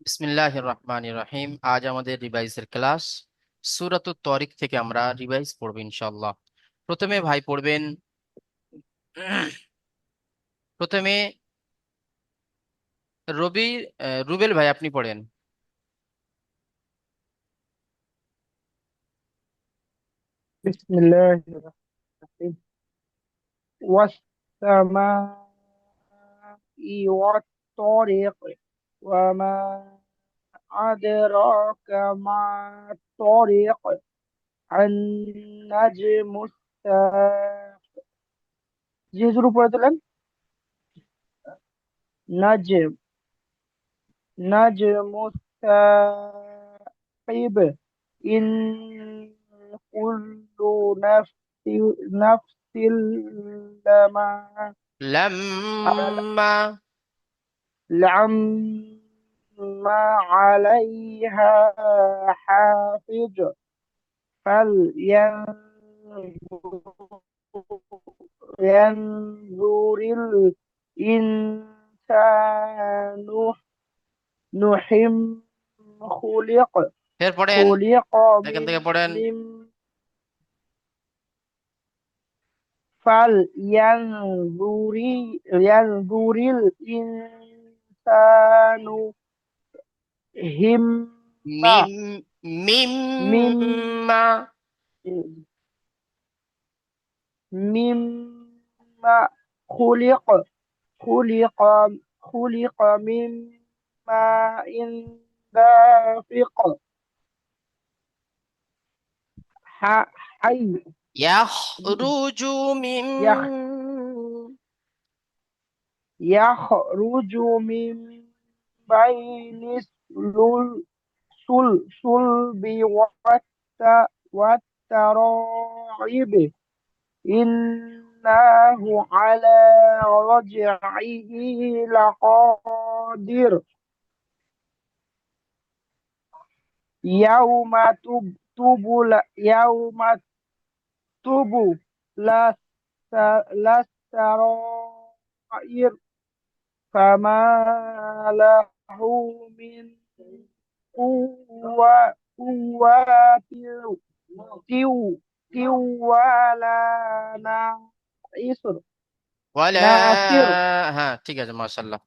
বিসমিল্লাহির রহমানির রহিম। আজ আমাদের রিভাইজের ক্লাস। সূরাতুত তারিক থেকে আমরা রিভাইজ পড়ব ইনশাআল্লাহ। প্রথমে ভাই পড়বেন। প্রথমে রবি রুবেল ভাই আপনি পড়েন। بسم الله الرحمن الرحيم والسماء والطارق وما أدراك ما الطارق النجم الثاقب জিজুর উপরে তোলেন নাজম نجم الثاقب إن كل نفس لما লাম্মা لعما عليها حافظ فلينظر الإنسان نحم ফের পড়েন, خلق এখান থেকে পড়েন। من ينظر الإنسان همة মিম من মিম্মা مما خلق خلق خلق من ماء دافق حي ইয়াখরুজু মিন يخ يخرج من بين الصلب والترائب إنه على رجعه لقادر يوم يوم تبلى السرائر فما له من قوة ولا ناصر ওয়ালা। ناصر হ্যাঁ, ঠিক আছে, মাশাআল্লাহ।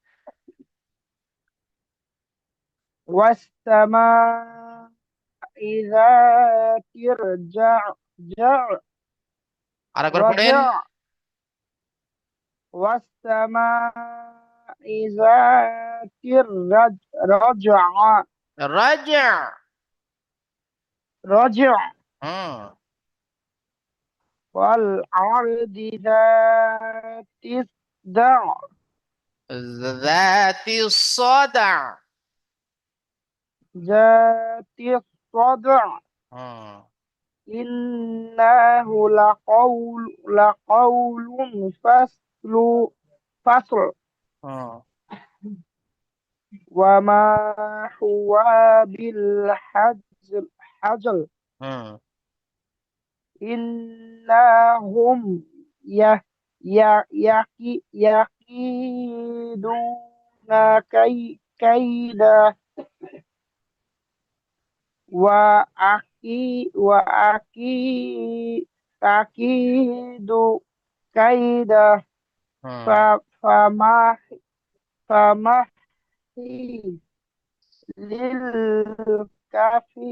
والسماء ذات আরেকবার পড়েন। رجع والسماء ذات رجع রাজা। رجع হুম। والأرض ذات الصدع ذات الصدع। ذات الصدع হুম। إنه لقول فصل হুম। وما هو حجل হুম। إنهم يكيدون كيدا أكيد كيدا হুম। فما فمهل للكافي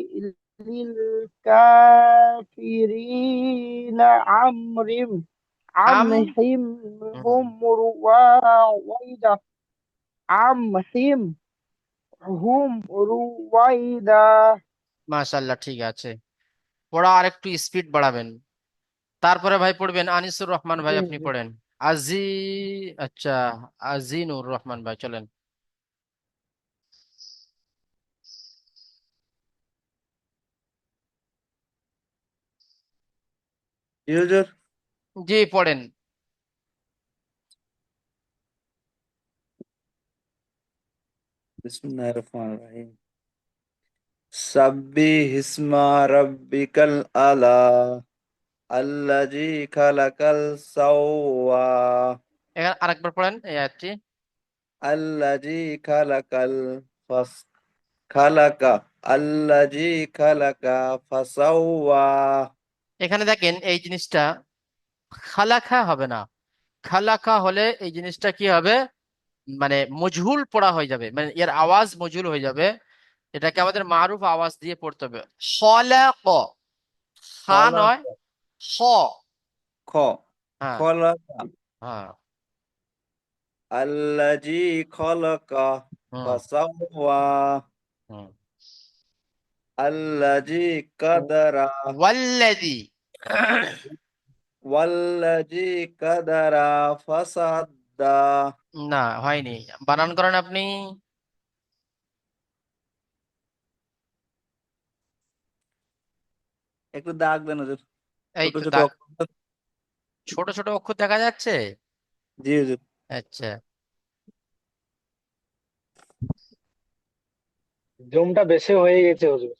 للكافرين আম عمهم হুম। هم رويدا عمهم هم رويدا মাশাআল্লাহ, ঠিক আছে। পড়া আর একটু স্পিড বাড়াবেন। তারপরে ভাই পড়বেন আনিসুর রহমান ভাই, আপনি পড়েন। আজি আচ্ছা, আজিনুর রহমান ভাই চলেন। ইউজুর জি পড়েন। বিসমিল্লাহির রহমানির রহিম সাব্বিহ ইসমা রাব্বিকাল আলা আল্লাযী খালাকাল সাওয়া এখানে আরেকবার পড়েন এই আয়াতটি। আল্লাযী খালাকাল ফাস খালাকা আল্লাজি খালাকা ফাসাওয়া। এখানে দেখেন এই জিনিসটা খালাকা হবে না, খালাকা হলে এই জিনিসটা কি হবে, মানে মজহুল পড়া হয়ে যাবে, মানে এর আওয়াজ মজহুল হয়ে যাবে। এটাকে আমাদের মারুফ আওয়াজ দিয়ে পড়তে হবে। খলাক, খা নয়, খালাকা খ। খ হ্যাঁ, খলাকা হ্যাঁ। আল্লাজি খলাকা হুম, ফাসাওয়া হুম। আল্লাজি কাদারা ওয়াল্লাযী, ওয়াল্লাজি কাদারা ফাসাদ্দা। না হয়নি, বানান করেন আপনি। একটু দাগ দেন হুজুর, এই ছোট তো ছোট দাগ, অক্ষর। ছোট ছোট অক্ষর দেখা যাচ্ছে। জি হুজুর। আচ্ছা, জুমটা বেশি হয়ে গেছে হুজুর,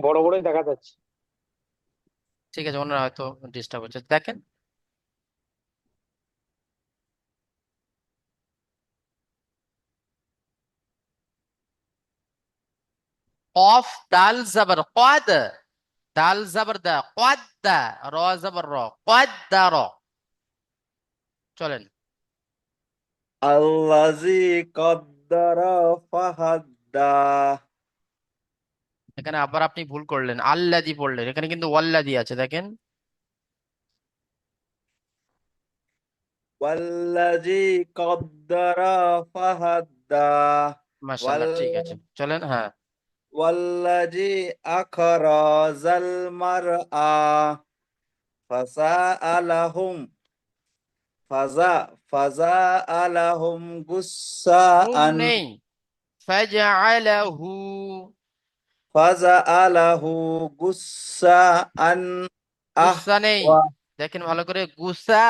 বড় বড়ই দেখা যাচ্ছে। ঠিক আছে, ওনার হয়তো ডিস্টার্ব হচ্ছে, দেখেন। কফ দাল জবর কদ, দাল জবর দা কদ দা, র জবর র, কদ দা র। চলেন। আল্লাজি কদ্দারা ফাহাদ্দা। এখানে আবার আপনি ভুল করলেন, আল্লাদি পড়লেন, এখানে কিন্তু ওয়াল্লাদি আছে, দেখেন। ওয়াল্লাজি কদ্দারা ফাহাদ্দা। ওয়াল মাশাআল্লাহ, ঠিক আছে, চলেন। হ্যাঁ, ওয়াল্লাজি আখরাজাল মারআ ফাসাআলাহুম ফাজা ফাজাআলাহুম হুম গুসাআন নেই, ফাজআলাহু, ফাজাআলাহু গুসাআন গুসা নেই, আহওয়া। দেখেন ভালো করে, গুসা।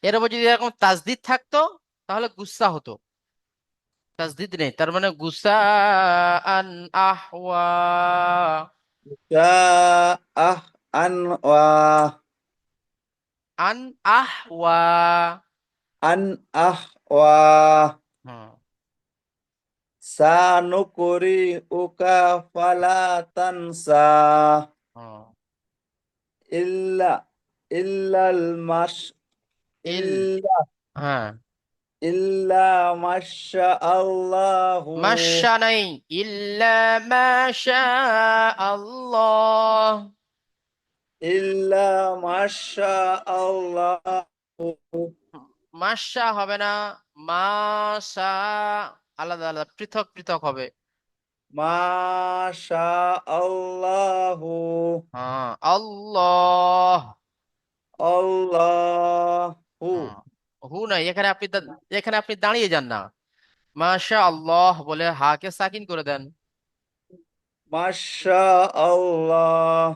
এর উপর যদি এরকম তাসদিদ থাকতো তাহলে গুসা হতো, তাসদিদ নেই, তার মানে গুসা আন আহওয়া। গুসাআহ আনওয়া আন আহওয়া। আন আহওয়া। হুম, সানুকুরি উকা ফালা তানসা হুম। ইল্লা ইল্লাল মাস ইল, ইল্লা হ্যাঁ, ইল্লা মাশা আল্লাহু মাশা নাই, ইল্লা মাশা আল্লাহ। ইল্লা মাশা আল্লাহু মাশা হবে না, মাশা, আলাদা আলাদা, পৃথক পৃথক হবে। মাশা আল্লাহু হ্যাঁ, আল্লাহ। আল্লাহু হুম, হু নাই, এখানে আপনি এখানে আপনি দাঁড়িয়ে যান না, মাশা আল্লাহ বলে হাকে সাকিন করে দেন। মাশা আল্লাহ।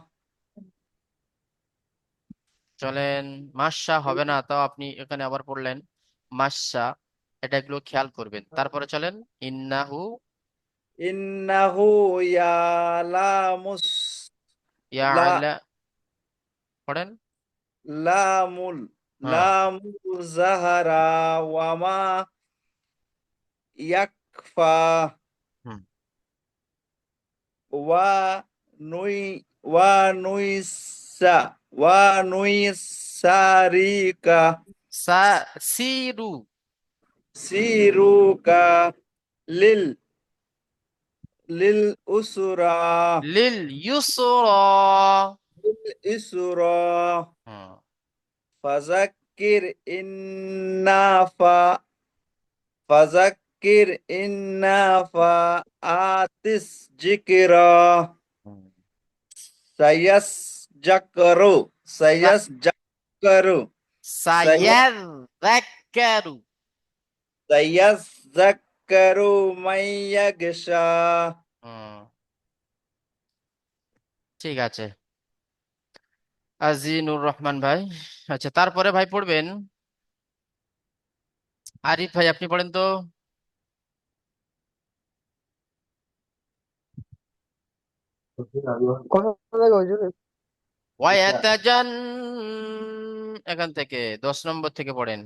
চলেন, মাশা হবে না, তাও আপনি এখানে আবার পড়লেন মাশা, এটা এগুলো খেয়াল করবেন। তারপরে চলেন, ইন্নাহু, ইন্নাহু ইয়ালামুস লা ইয়ালা, পড়েন। লামুল হ্যাঁ, লামুল জাহারা ওয়ামা ইয়াকফা হুম। ওয়া নুই ওয়া নুইসা ওয়া নুইসারিকা সা, সিরু, সিরুকা লিল লিল উসরা লিল ইউসরা। লিল ইসরা হুম, ফাযাক্কির ইন্নাফা ফাযাক্কির ইন্নাফা আতিস যিকরা হুম। সায়াস জাকরু সায়াস জাকরু সায়াস সায়াযাক্কারু। সায়াস জাকরু মাইয়াগশা। হুম, ঠিক আছে, আজিনুর রহমান ভাই। আচ্ছা, তারপরে ভাই পড়বেন আরিফ ভাই, আপনি পড়েন তো। কোথা থেকে হুজুর? ওয়ায়াতাজান, এখান থেকে 10 নম্বর থেকে পড়েন।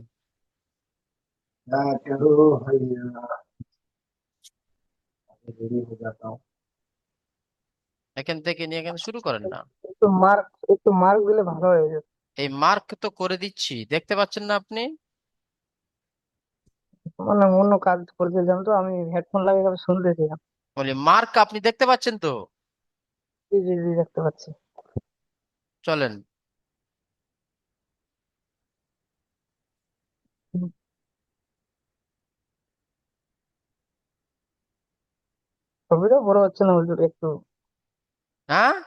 এখান থেকে নিয়ে এখানে শুরু করেন না। একটু মার্ক দিলে ভালো হয়ে যেত। এই মার্ক তো করে দিচ্ছি, দেখতে পাচ্ছেন না আপনি? মানে অন্য কাজ করতেছিলাম তো, আমি হেডফোন লাগিয়ে আমি শুনতেছিলাম। বলি মার্ক আপনি দেখতে পাচ্ছেন তো? জি জি জি, দেখতে পাচ্ছি। চলেন। হুম, ছবিটা বড় হচ্ছে না হুজুর একটু? হ্যাঁ,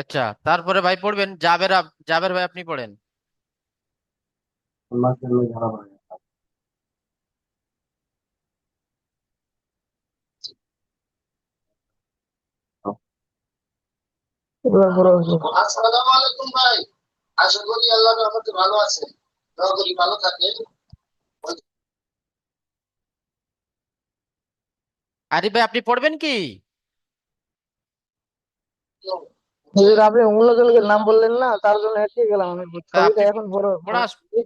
আচ্ছা তারপরে ভাই পড়বেন জাবের জাবের ভাই আপনি পড়েন। এবার বড় হচ্ছে। আসসালামু আলাইকুম ভাই। আশা করি আল্লাহর রহমতে ভালো আছেন। দোয়া করি ভালো থাকেন। আরিফ ভাই আপনি পড়বেন কি? হুজুর আপনি অন্য জনকে নাম বললেন না, তার জন্য এসে গেলাম আমি। তা ছবিটা আপনি এখন বড় পড়া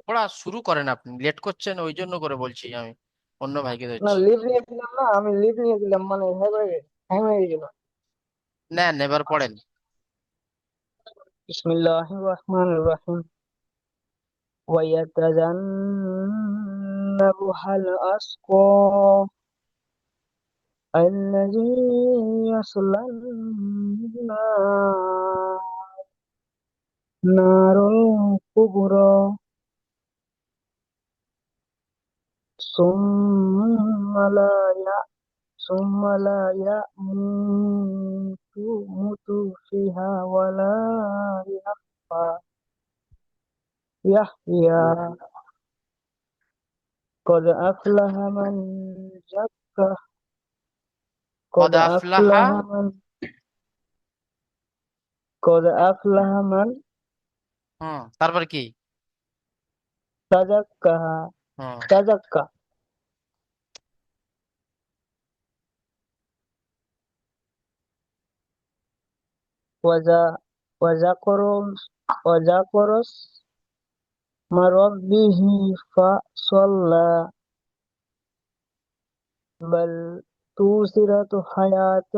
পড়া শুরু করেন, আপনি লেট করছেন ওই জন্য করে বলছি আমি, অন্য ভাইকে না, ধরছি। লিভ নিয়েছিলাম না, আমি লিভ নিয়েছিলাম, মানে হ্যাং হয়ে গেছিল। নেন এবার পড়েন। বিসমিল্লাহির রহমানির রহিম। ويتجنبها الأشقى الذي يصلى النار الكبرى ثم لا يموت فيها ولا يحيى. قد أفلح من زكى কদ قد আফলাহা। أفلح من قد أفلح من তারপর কি? تزكى হুম। تزكى وذا وذكر وذكر اسم ربه فصلى بل تؤثرة حياة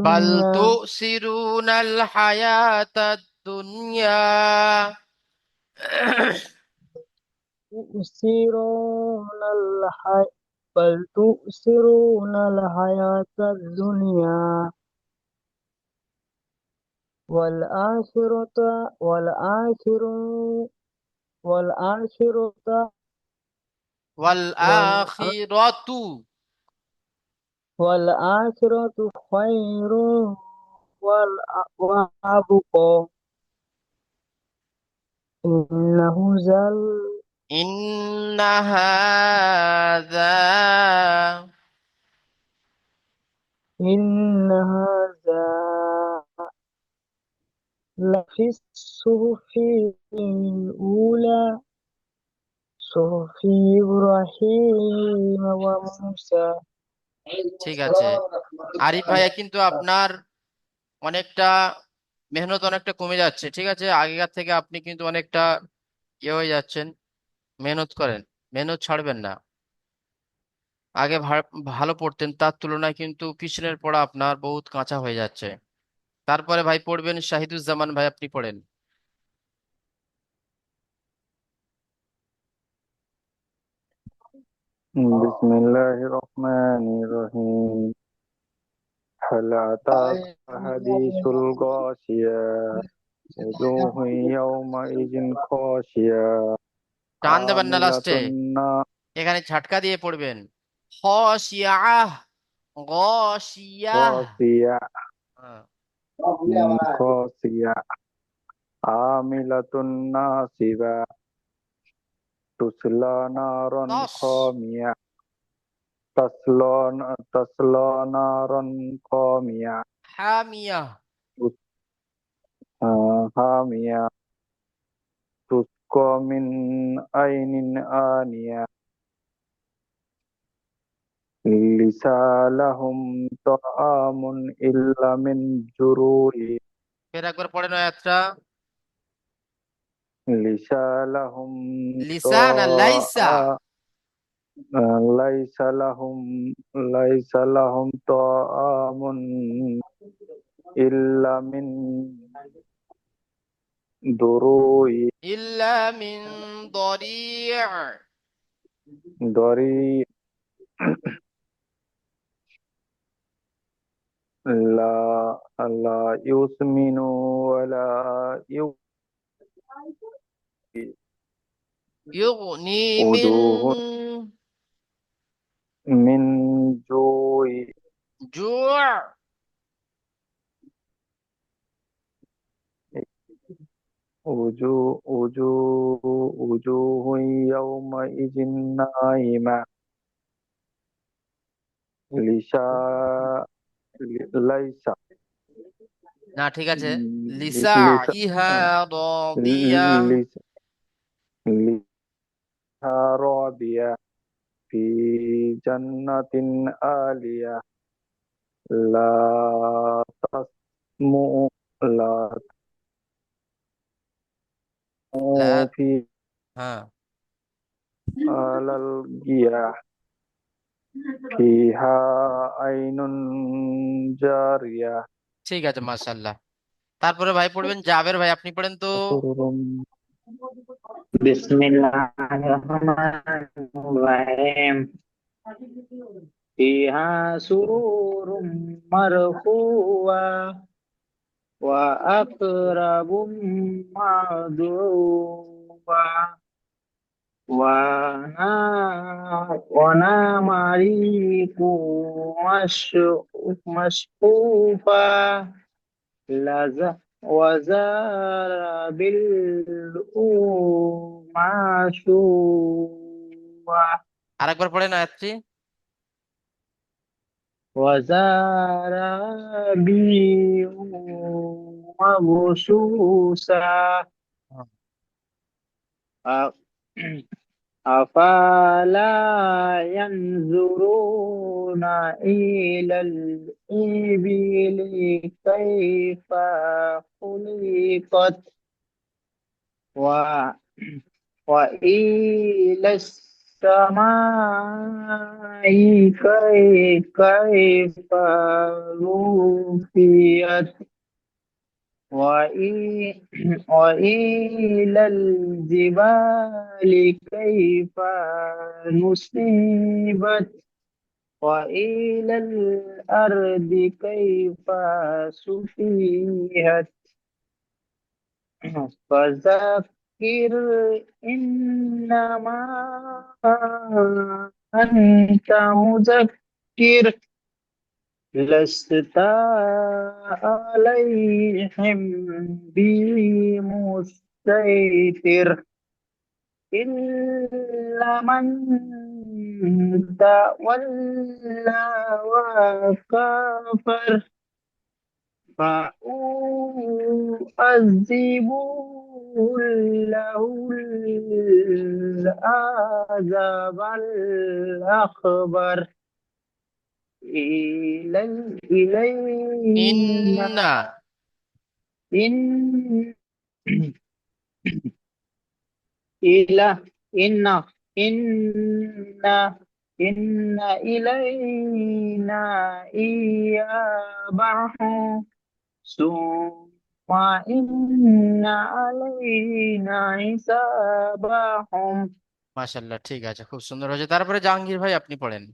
বাল الدنيا তুসিরুনাল হায়াতাদ দুনিয়া। تؤثرون الحياة بل تؤثرون الحياة الدنيا والآخرة والآخرة والآخرة ওয়াল والآ- আখিরাতু। والآخرة خير وأبقى إنه زل ইন্না হাযা إن هذا لفي الصحف الأولى صحف إبراهيم وموسى. ঠিক আছে। আরিফ ভাইয়া কিন্তু আপনার অনেকটা মেহনত অনেকটা কমে যাচ্ছে, ঠিক আছে? আগেকার থেকে আপনি কিন্তু অনেকটা ইয়ে হয়ে যাচ্ছেন। মেহনত করেন, মেহনত ছাড়বেন না। আগে ভালো পড়তেন, তার তুলনায় কিন্তু পিছনের পড়া আপনার বহুত কাঁচা হয়ে যাচ্ছে। তারপরে ভাই পড়বেন শাহিদুজ্জামান ভাই, আপনি পড়েন। بسم الله الرحمن الرحيم. هل أتاك حديث الغاشية وجوه يومئذ خاشية টান দেবেন না عاملة লাস্টে, এখানে ঝাটকা দিয়ে পড়বেন। খাশিয়াহ, গাশিয়াহ। خاشية হ্যাঁ। خاشية عاملة ناصبة تصلى نارا তস, حامية تصلى نارا حامية হামিয়াহ। حامية تسقى من عين آنية ليس لهم طعام إلا من جروع ফের একবার পড়েন আয়াতটা। ليس لهم লিসা না লাইসা? ليس لهم ليس لهم طعام إلا من ضروع ইল্লা মিন দরিয়া। ضريع لا لا يسمن ولا ইউগনি মিন وجوه من جوع জুআ। وجوه يومئذ ناعمة লিসা লাইসা না ঠিক আছে। লি- লিসা লিসা ইহা রাদিয়া। লিসা লিসা রাবিয়া ফি জান্নাতিন আলিয়া লা তাসমু লা লা, তাসমু ফি হ্যাঁ আলাল গিয়া ফিহা আইনুন জারিয়া ঠিক আছে, মাশাআল্লাহ। তারপরে ভাই পড়বেন জাবের ভাই, আপনি পড়েন তো। बिस्मिल्लाहिर्रहमानिर्रहीम فيها سرور مرفوعة وأكرم معدوبة ونمارق مصفوفة وزرابل معشوبة আরেকবার পড়েন আয়াতটি। وزرابي مبثوثة أ- أفلا ينظرون إلى الإبل كيف خلقت وإلى السماء كيف رفعت وإلى الجبال كيف نصبت وإلى الأرض كيف سطحت فذكر إنما أنت مذكر لست عليهم بمسيطر إلا من تولى وكفر فأعذبه له العذاب الأكبر إلينا ইন্না إن إلى إن إن إن إلينا إيابهم ثم إن علينا حسابهم মাশাআল্লাহ, ঠিক আছে, খুব সুন্দর হয়েছে। তারপরে জাহাঙ্গীর ভাই, আপনি পড়েন।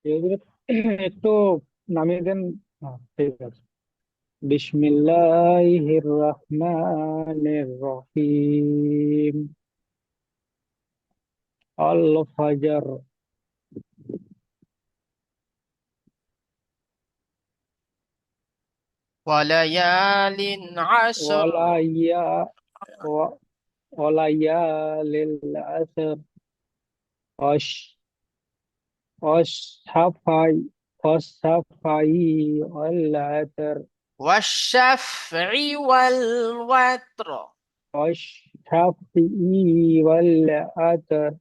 এগুলো একটু নামিয়ে দেন। হ্যাঁ, ঠিক আছে। বিসমিল্লাহির রহমানির রহিম আল ফাজর ওয়ালায়ালিন আশর। ওয়ালাইয়া ওয়ালাইয়ালিল আসর অশ অশাফাই অশাফাই ওয়াল আতর ওয়াশ-শাফঈ ওয়াল ওয়াতর। অশ والشفع والأثر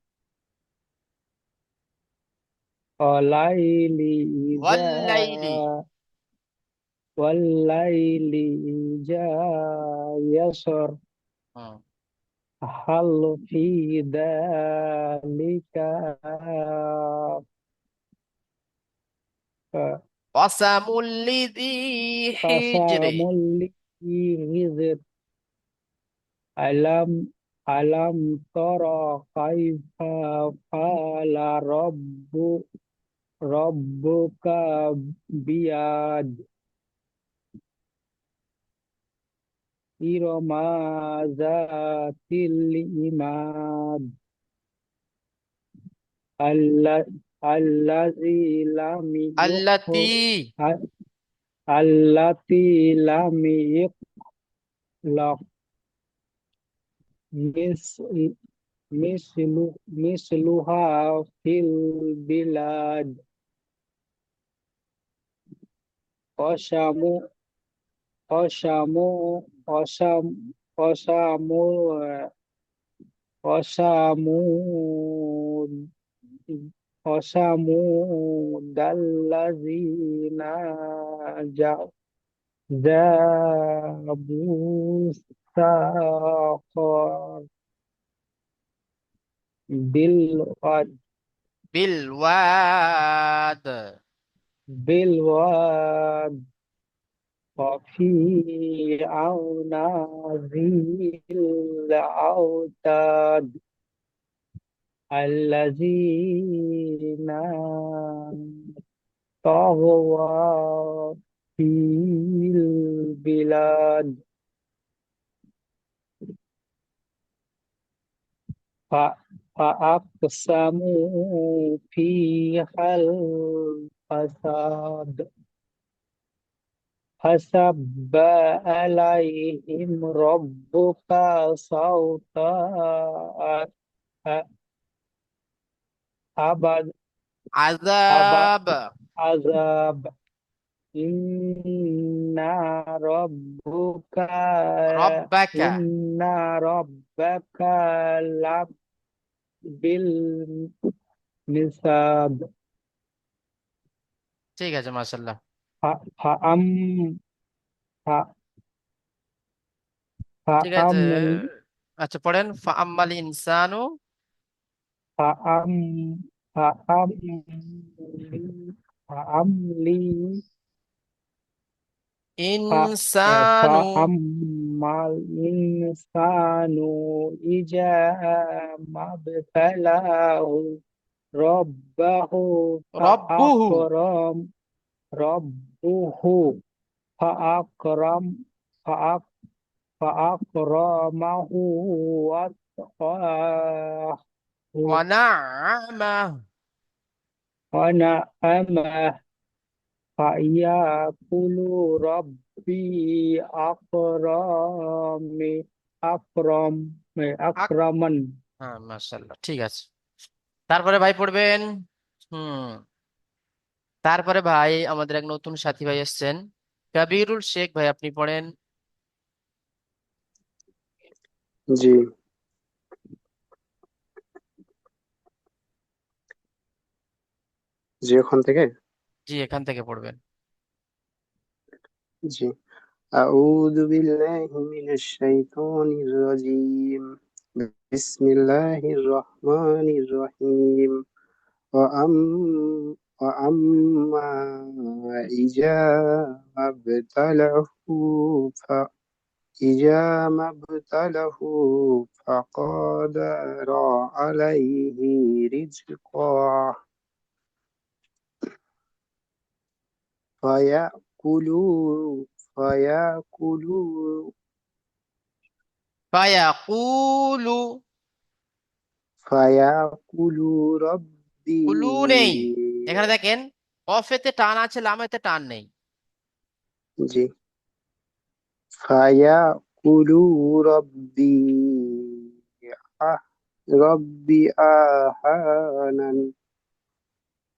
والليل إذا ওয়াল্লাইলি والليل إذا يسر হুম هل في ذلك قسمٌ لذي حجر قسم للحجر ألم ألم ترى كيف فعل ربك بعاد إرم ذات العماد الذي لم আল্লাতি يخلق التي لم يخلق مثل مثلها في البلاد قسم قسم قسم قسم قسم وثمود الذين جابوا الصخر بالواد بالواد بالواد وفي عون ذي الأوتاد الذين طغوا في البلاد فأقسموا فيها الفساد فسب عليهم ربك صوت أبد عذاب عذاب إن ربك ربك إن ربك لبالمرصاد ঠিক আছে মাশাআল্লাহ فأم ঠিক আছে فأم আচ্ছা পড়েন ফাআম্মাল ইনসানু فأم فأملي ইনসানু فأما الإنسان إذا ما ابتلاه ربه রব্বুহু ربه فأكرم فأكرمه واتقاه ওয়ানা'আমা ونعمه فيقول ربي أكرم أكرمن হ্যাঁ মাশাআল্লাহ ঠিক আছে তারপরে ভাই পড়বেন হুম তারপরে ভাই আমাদের এক নতুন সাথী ভাই এসেছেন কবিরুল শেখ ভাই আপনি পড়েন জি জি ওখান থেকে জি এখান থেকে পড়বেন জি أعوذ بالله من الشيطان الرجيم بسم الله الرحمن الرحيم وأم وأما إذا ما ابتلاه إذا ما ابتلاه فقدر عليه رزقه فيأكلوا فيأكلوا ফায়াকুলু فيأكلوا ربي কুলু নেই এখানে দেখেন কফেতে টান আছে লামেতে টান নেই জি فيأكلوا آه ربي أهانا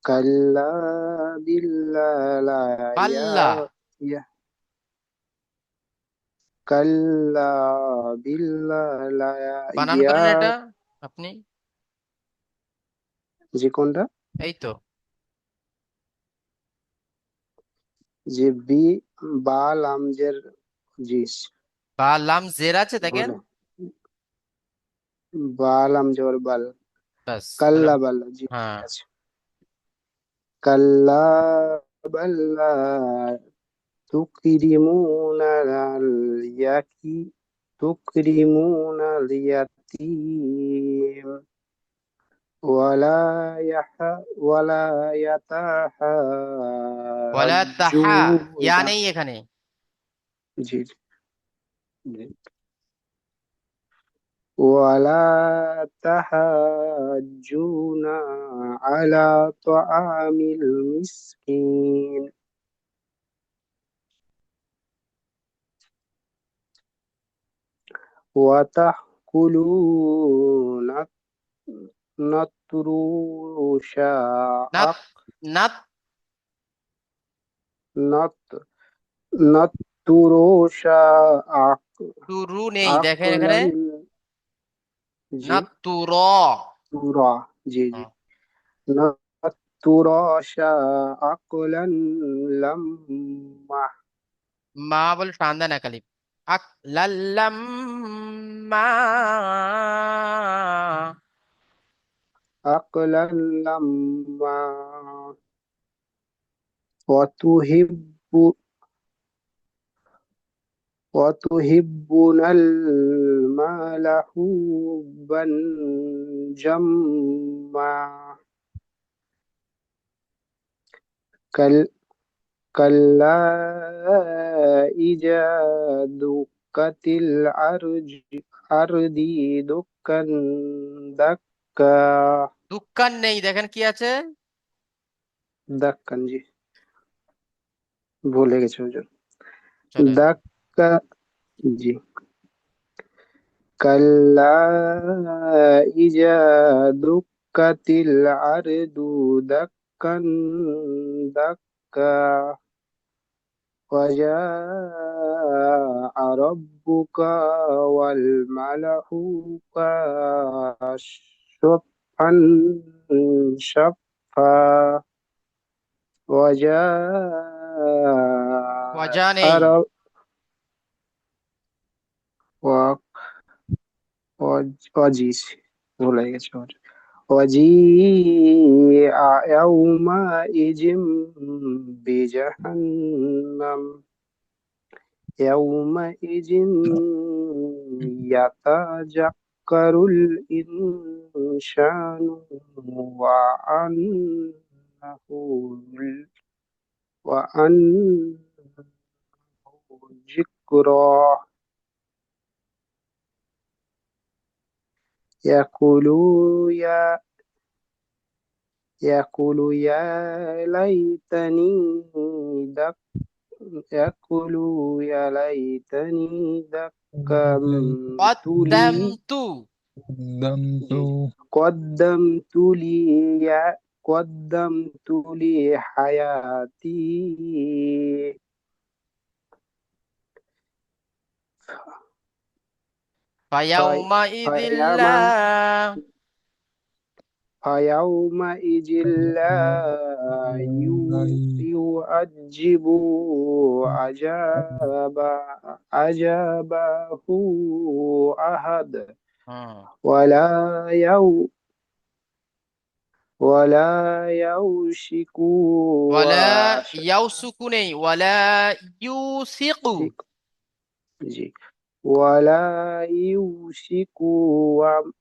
كلا بل لا কাল্লা কাল্লা বানান করেন এটা আপনি, যে কোনটা? এই তো যে বি বা লামজের, জি বা লাম জের আছে দেখেন, ভুলে, বা লামজের বাল, ব্যাস তাহলে কাল্লা বাল্লা, জি ঠিক হ্যাঁ। আছে। কাল্লা বাল্লা তুকরিমুনাল ইয়াকি তুকরিমুনাল ইয়াতীম ওয়ালা ওয়ালা ওয়ালা তাহা, ইয়া ইয়াতাহাজ্জুনা, নেই এখানে, জি জি, ওয়ালা তাহাজ্জুনা আলা তাআমিল মিসকিন ওয়া তাহকুলুনা নাতরুশা নাত, নাত নাত নাতুরুশা তুরু নেই দেখেন এখানে, আকলান, জি নাত তুর, তুরা, জি জি, নাতুরশা আকলান লাম্মা মা বলে টান দেন একালিপ, আক লাল্লাম মা, আকলান লাম্মা ওয়াতুহিব্বু وتحبون المال حبا جما كل- كلا إذا دكت الأرض دكا دكا দুঃখান নেই দেখেন কি আছে, دكا জি ভুলে গেছি হুজুর, চলেন, دكا জি كلا إذا دكت الأرض دكا دكا وجاء ربك والملك صفا صفا ওয়াজা وجاء নেই, رب و- وجيس ভুলে গেছি আমার। وجيء يومئذ بجهنم يومئذ يتذكر الإنسان وأنه الذكرى يقول يا يقول ليتني دك يقول يا ليتني دكمت لي قدمت، جي قدمت لي قدمت لي حياتي فيومئذ فيما لا، فيومئذ لا يعجب عذابه أحد হুম, ولا يو ولا يوشك ওয়ালা ইয়াউসুকু নেই, ওয়ালা ইউসিকু, জি ولا يوشك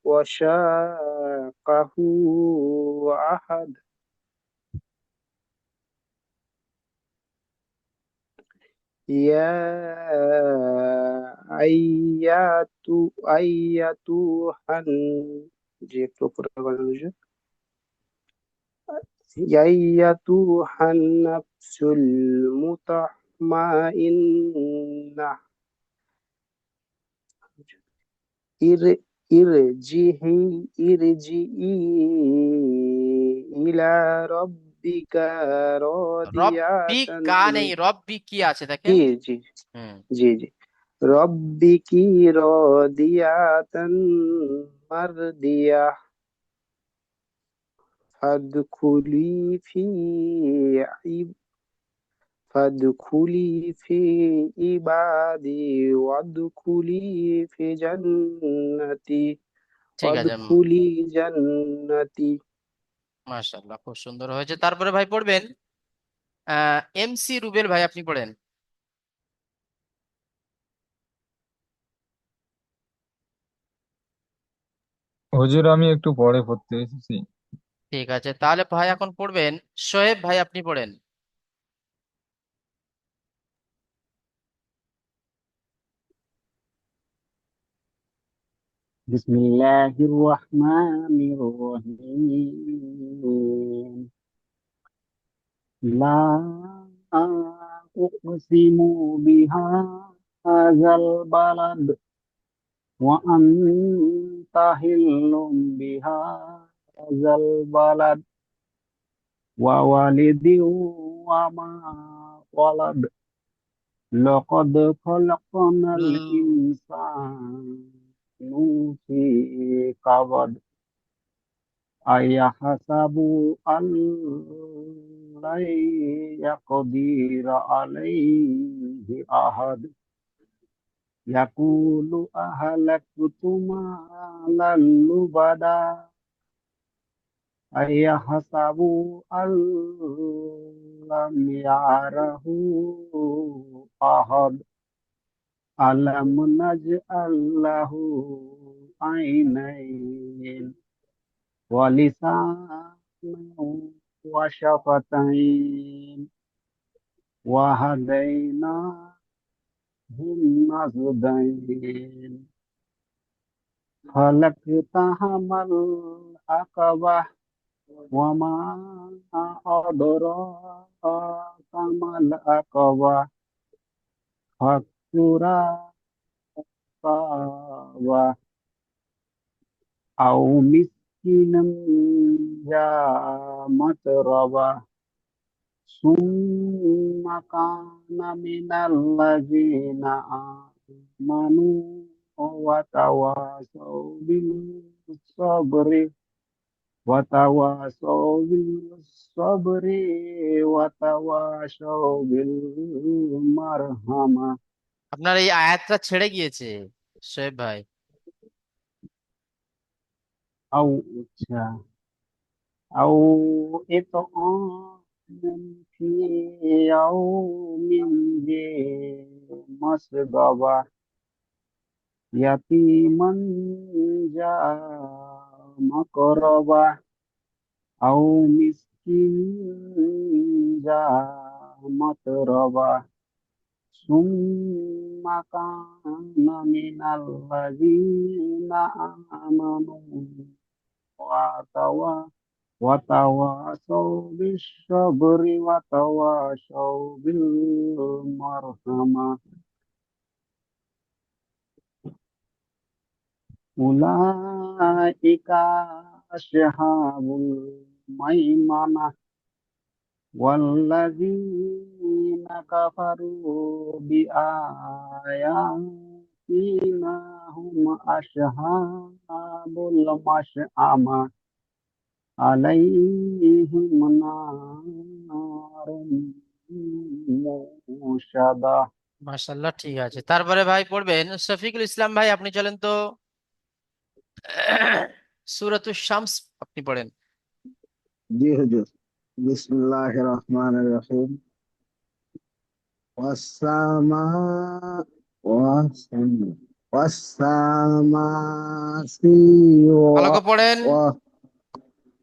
وشاقه أحد يا أيتها জি একটু উপরে বানানো যায়। يا أيتها النفس المطمئنة إر- ارجعي إلى ربك راضية রব্বি কা নেই, রব্বি কি আছে জি দেখেন, জি হুম, জি জি ربك راضية مرضية فادخلي في عب- فادخلي في عبادي وادخلي في جنتي ঠিক আছে। وادخلي جنتي মাশাআল্লাহ, খুব সুন্দর হয়েছে। তারপরে ভাই পড়বেন এমসি রুবেল ভাই, আপনি পড়েন। হুজুর আমি একটু পরে পড়তে এসেছি। ঠিক আছে, তাহলে ভাই এখন পড়বেন শোয়েব ভাই, আপনি পড়েন। بسم الله الرحمن الرحيم لا أقسم بهذا البلد وأنت حل بهذا البلد ووالد وما ولد لقد خلقنا الإنسان في كبد أيحسب أن لن يقدر عليه أحد يقول أهلكت مالا لبدا أيحسب أن لم يره أحد ألم نجعل له عينين ولسانا وشفتين وهديناه النجدين فلقتحم العقبة وما أدراك ما العقبة فك رقبة أو مسكينا ذا متربة ثم كان من الذين آمنوا وتواصوا بالصبر وتواصوا بالمرحمة আপনার এই আয়াতটা ছেড়ে গিয়েছে শোয়েব ভাই। أو أو إطعام في يوم ذي مسغبة يتيما ذا مقربة أو مسكينا ذا متربة ثم كان من الذين آمنوا وتواصوا بالصبر وتواصوا بالمرحمة أولئك أصحاب الميمنة والذين كفروا بآياتنا هم أصحاب المشأمة عليهم نار موشدة মাশাআল্লাহ, ঠিক আছে। তারপরে ভাই পড়বেন শফিকুল ইসলাম ভাই, আপনি চলেন তো সূরাতুশ শামস, আপনি পড়েন। জি হুজুর বিসমিল্লাহির রহমানির রহিম والسماء والسماء ভালো করে পড়েন। و-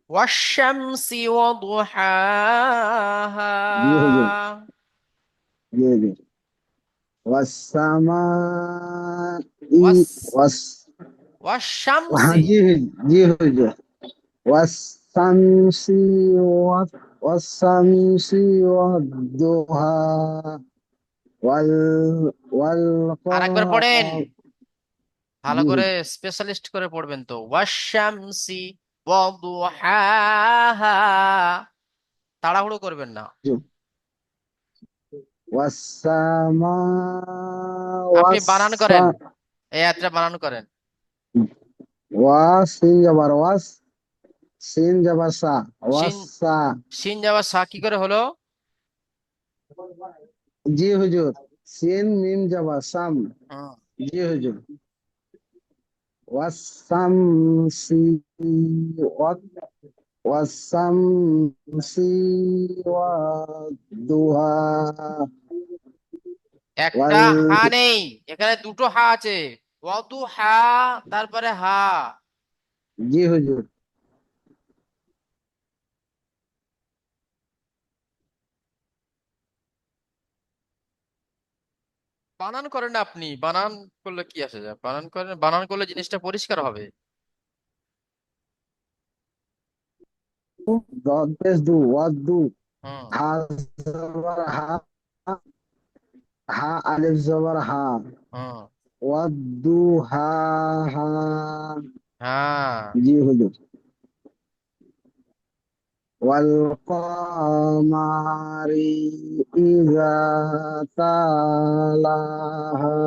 ওয়াশ-শামসি ওয়াদুহাহা। জি হুজুর জি জি والسماء ওয়াস والس ওয়াশ-শামসি জি জি হুজুর والشمس والشمس والضحى وال আরেকবার পড়েন, والقمر ভালো জি করে হুজুর স্পেশালিস্ট করে পড়বেন তো। ওয়াশ-শামসি ওয়াদুহাহা, তাড়াহুড়ো করবেন না। ওয়াসামা আপনি বানান করেন, ওয়াসা এই আয়াতটা বানান করেন। ওয়াস সিন যাবার ওয়াস সিন যাবার সা শিন, ওয়াসা। শিন যাওয়ার সা কি করে হলো? জি হুজুর। সিন মিম যাবার সাম। হুম। জি হুজুর। ওয়াসামসি ওয়াসামসি ওয়াদুহা একটা ওয়াল। হা নেই, এখানে দুটো হা আছে। ওয়াদু হা, তারপরে হা। জি হুজুর। বানান করেন না আপনি, বানান করলে কি আসে যায়, বানান করেন, বানান করলে জিনিসটা পরিষ্কার হবে। দদ পেশ দু ওয়াদু। হুম। হা জবর হা। হা আলিফ জবর হা। হুম। ওয়াদু হা হা। হ্যাঁ। জি হুজুর। ওয়াল কমারি ইযা তালাহা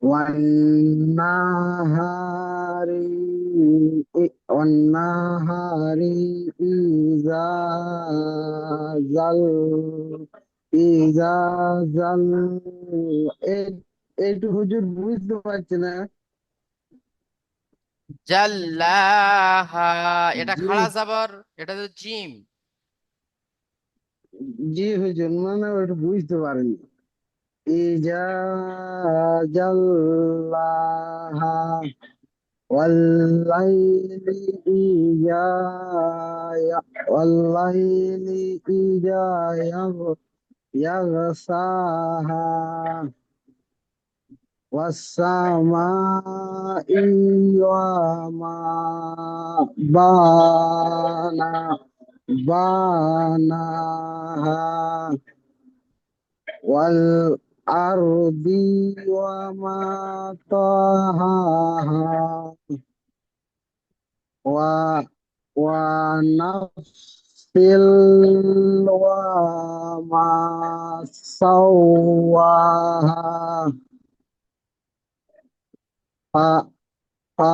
ওয়ান নাহারি ওয়ান নাহারি ইযা জাল ইযা জাল। একটু হুজুর বুঝতে পারছি না। জাল্লাহা, এটা জি খাড়া জাবর, এটা তো জিম। জি হুজুর, মানে একটু বুঝতে পারিনি। ইজা জাল্লাহা ওয়াল্লাইলি ইজা ওয়াল্লাইলি ইজা ইয়াগসাহা ওয়াসসামাই ওয়ামা বানা বানাহা ওয়াল আরদি ওয়ামা তাহাহা ওয়া ওয়া নাফসিল ওয়ামা সাওয়াহা ফা ফা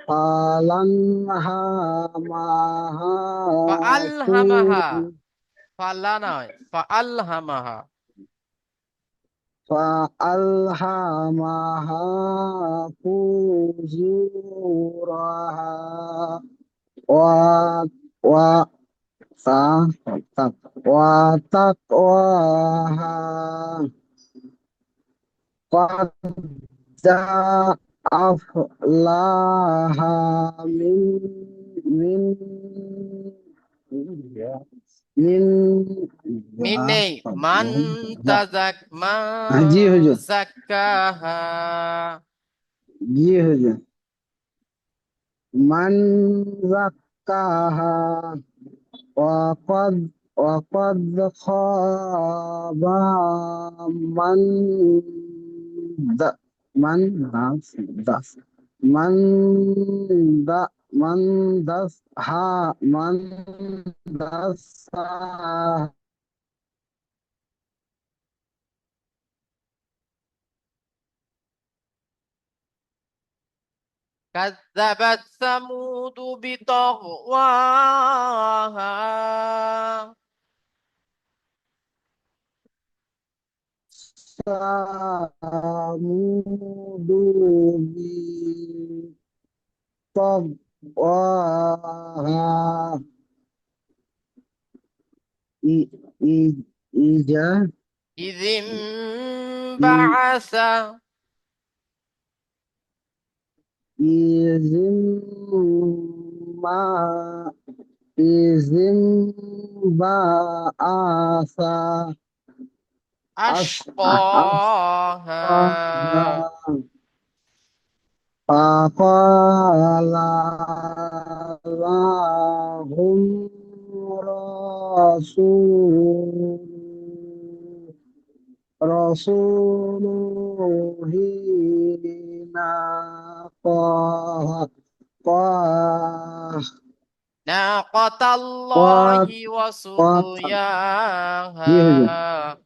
ফালানহামাহা ফু ফাআলহামাহা, ফাল্লা নয়, ফাআলহামাহা। فألهمها فجورها و و وتقواها قد أفلح من من মিন নেই। মান তাজাক, মা জি হুজুর। জাক্কাহা। জি হুজুর। মান যাক্কাহা وقد وقد خاب من د من داس داس من د من دس ها من دس كذبت ثمود بطغواها. ثمود بطغواها إي إي إيجا إذ إي انبعث. إذ ما إذ انبعث أشقاها. أشقاها فقال لهم رسوله ناقة নাকাতাল্লাহি ওয়া قاتل সুকিয়াহা। يهجر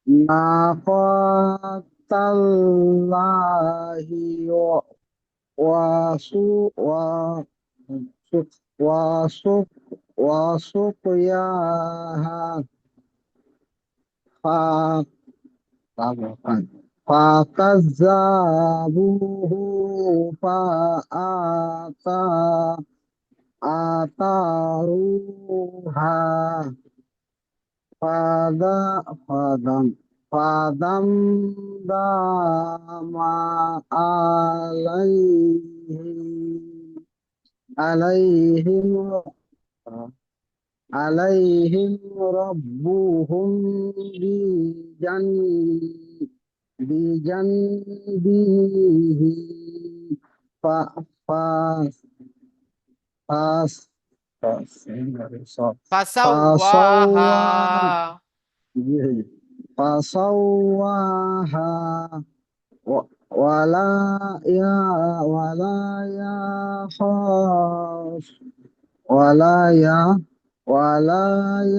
ناقة الله وسو وسق وسقياها فكذبوه فآتروها فدم فدمدم عليهم عليهم ربهم بجنبه ف ف فس ফাসাওয়াহা। فسوى فسواها ولا يخاف ولا يا ولا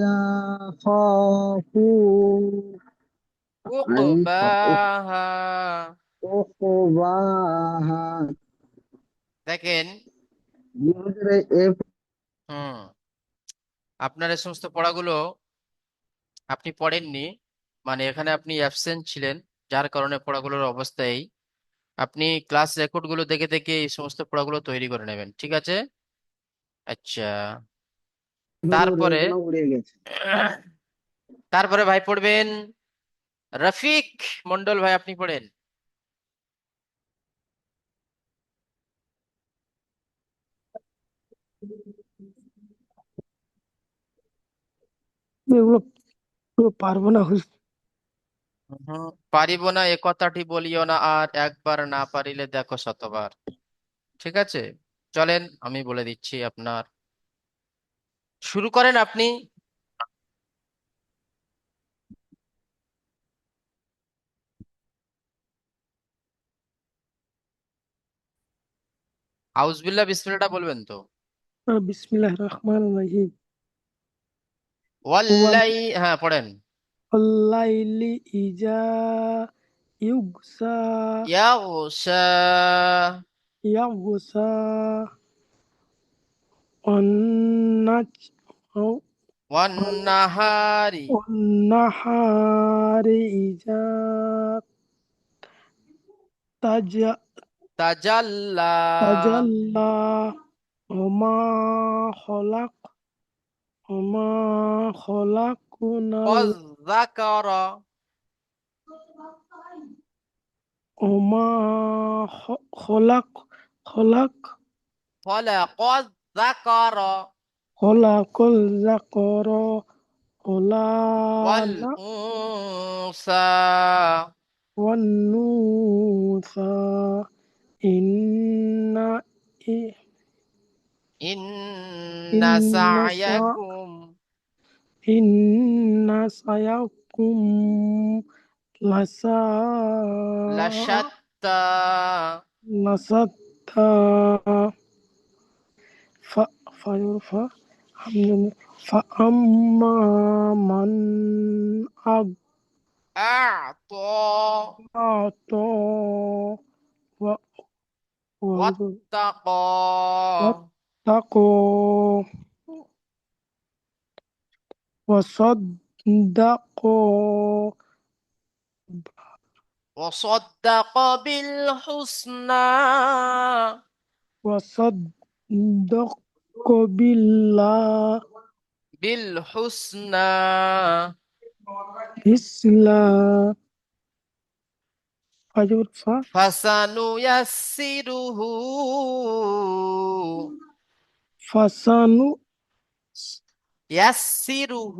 يخاف উকবাহা। عقباها দেখেন, এই হুম, আপনার এই সমস্ত পড়াগুলো আপনি পড়েননি, মানে এখানে আপনি অ্যাবসেন্ট ছিলেন, যার কারণে পড়াগুলোর অবস্থা এই। আপনি ক্লাস রেকর্ড গুলো দেখে দেখে এই সমস্ত পড়াগুলো তৈরি করে নেবেন, ঠিক আছে? আচ্ছা, তারপরে উড়ে গেছে। তারপরে ভাই পড়বেন রফিক মন্ডল, ভাই আপনি পড়েন। এগুলো পুরো পারবো না হুজুর। পারিব না এ কথাটি বলিও না, আর একবার না পারিলে দেখো শতবার। ঠিক আছে, চলেন আমি বলে দিচ্ছি, আপনার শুরু করেন আপনি। আউজবিল্লাহ বিসমিল্লাহটা বলবেন তো? বিসমিল্লাহ রহমান রহিম। ওয়াল্লাই, হ্যাঁ পড়েন। ওয়াল্লাইলি ইজা ইউগসা ইয়াগশা ইয়াগসা ওয়ান্নাজ ওয়ান নাহারি ওয়ান্নাহারি ইজা তাজা তাজাল্লা তাজাল্লা ওমা খলাক ওমা খলাকুনাল ওয়াযাকারা ওমা খলাক খলাক ফালাকাযাকারা খলাকল জাকর খলা ওয়াল উনসা ওয়ান্নুসা ইন্না ইন্না ইন্না সা'য়াকুম ইন্না সায়াকুম লাসা লাশাত্তা লাসাত্তা ফা ফায়ুরফা فأما من আ'তা أعطى و- ওয়াত্তাকা واتقى وصدق وصدق بالحسنى وصدق بالله بالحسنى إسلام فسنيسره فسنو يسره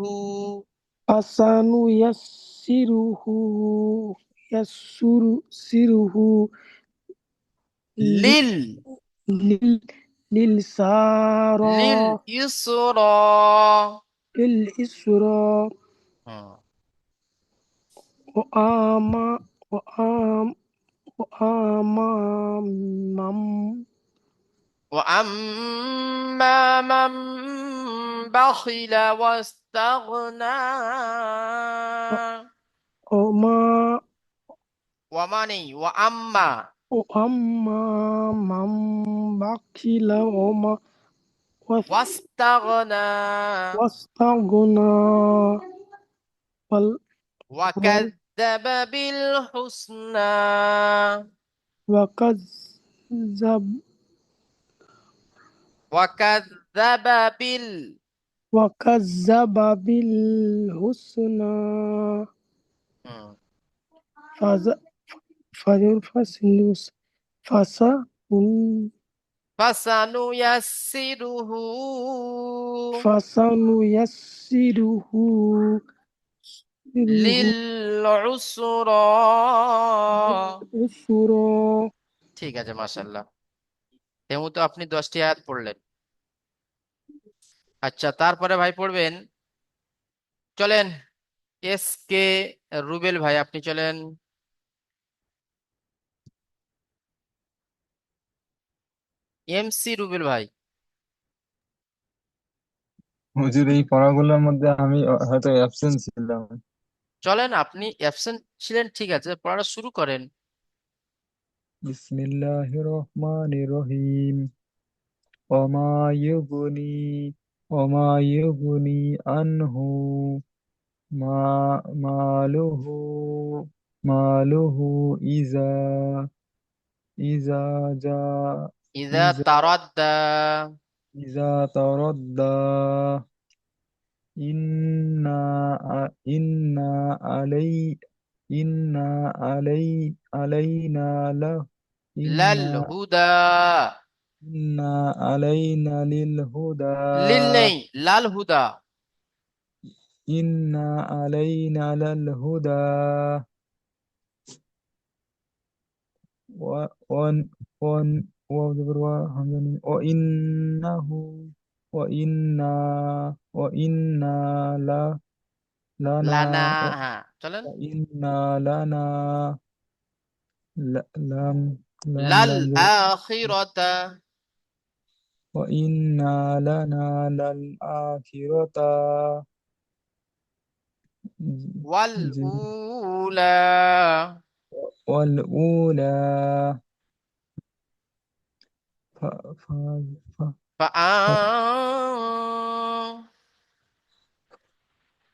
فسنيسره يسره لل لل- للسارى لليسرى للإسرى हाँ, وآما وآم وآما وأما من بخل واستغنى وما وماني وأما وأما من بخل وما واستغنى واستغنى وال- وكذب بالحسنى وكذب وكذب بال وكذب بالحسنى مم. فز- فسنيسره فسنيسره فسنيسره للعسرى للعسرى ঠিক আছে মাশাআল্লাহ। তেমতো আপনি 10টি আয়াত পড়লেন। আচ্ছা, তারপরে ভাই পড়বেন, চলেন এস কে রুবেল ভাই, আপনি চলেন। এমসি রুবেল ভাই হুজুর এই পড়াগুলোর মধ্যে আমি হয়তো অ্যাবসেন্ট ছিলাম। চলেন, আপনি অ্যাবসেন্ট ছিলেন, ঠিক আছে, পড়াটা শুরু করেন। বিসমিল্লাহির রহমানির রহিম। ওমা ইউগনি ওমা ইউগনি আনহু মা মালুহু মালুহু ইজা ইজা জা ইযা ইজা তারাদ্দা ইজা তারাদ্দা ইন্না ইন্না আলাই ইন্না আলাই আলাইনা লা লাল ইন্না হুদা, ইন্না আলাইনা লিল হুদা লিল নেই, লাল হুদা, ইন্না আলাইনা লাল হুদা ওয়া ওয়ান ওয়ান ওয়াও জবর ওয়া হামজা নুন ওয়া ইন্না লা লানা লানা, হ্যাঁ চলেন, ওয়া ইন্না লানা লাম লাম লাল লাম জবর আখিরাতা, ওয়া ইন্না লানা লাল আখিরাতা ওয়াল জি- উলা, ওয়াল উলা ফ ফ ফ فأن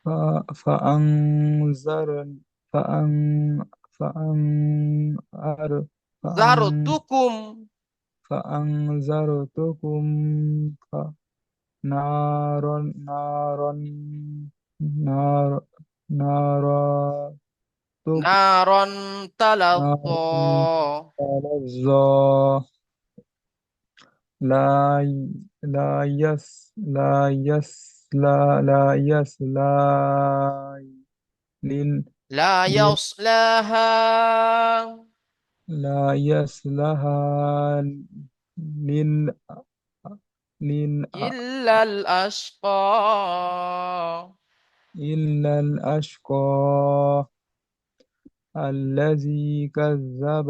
ف فأنذر فأن فأن أر فأن ذرتكم فأنذرتكم نارا نار نارا نارا نارا تلظى تلظى لا لا يصلى لل لا لل يصلاها لا يصلها لل لل إلا الأشقى إلا الأشقى الذي كذب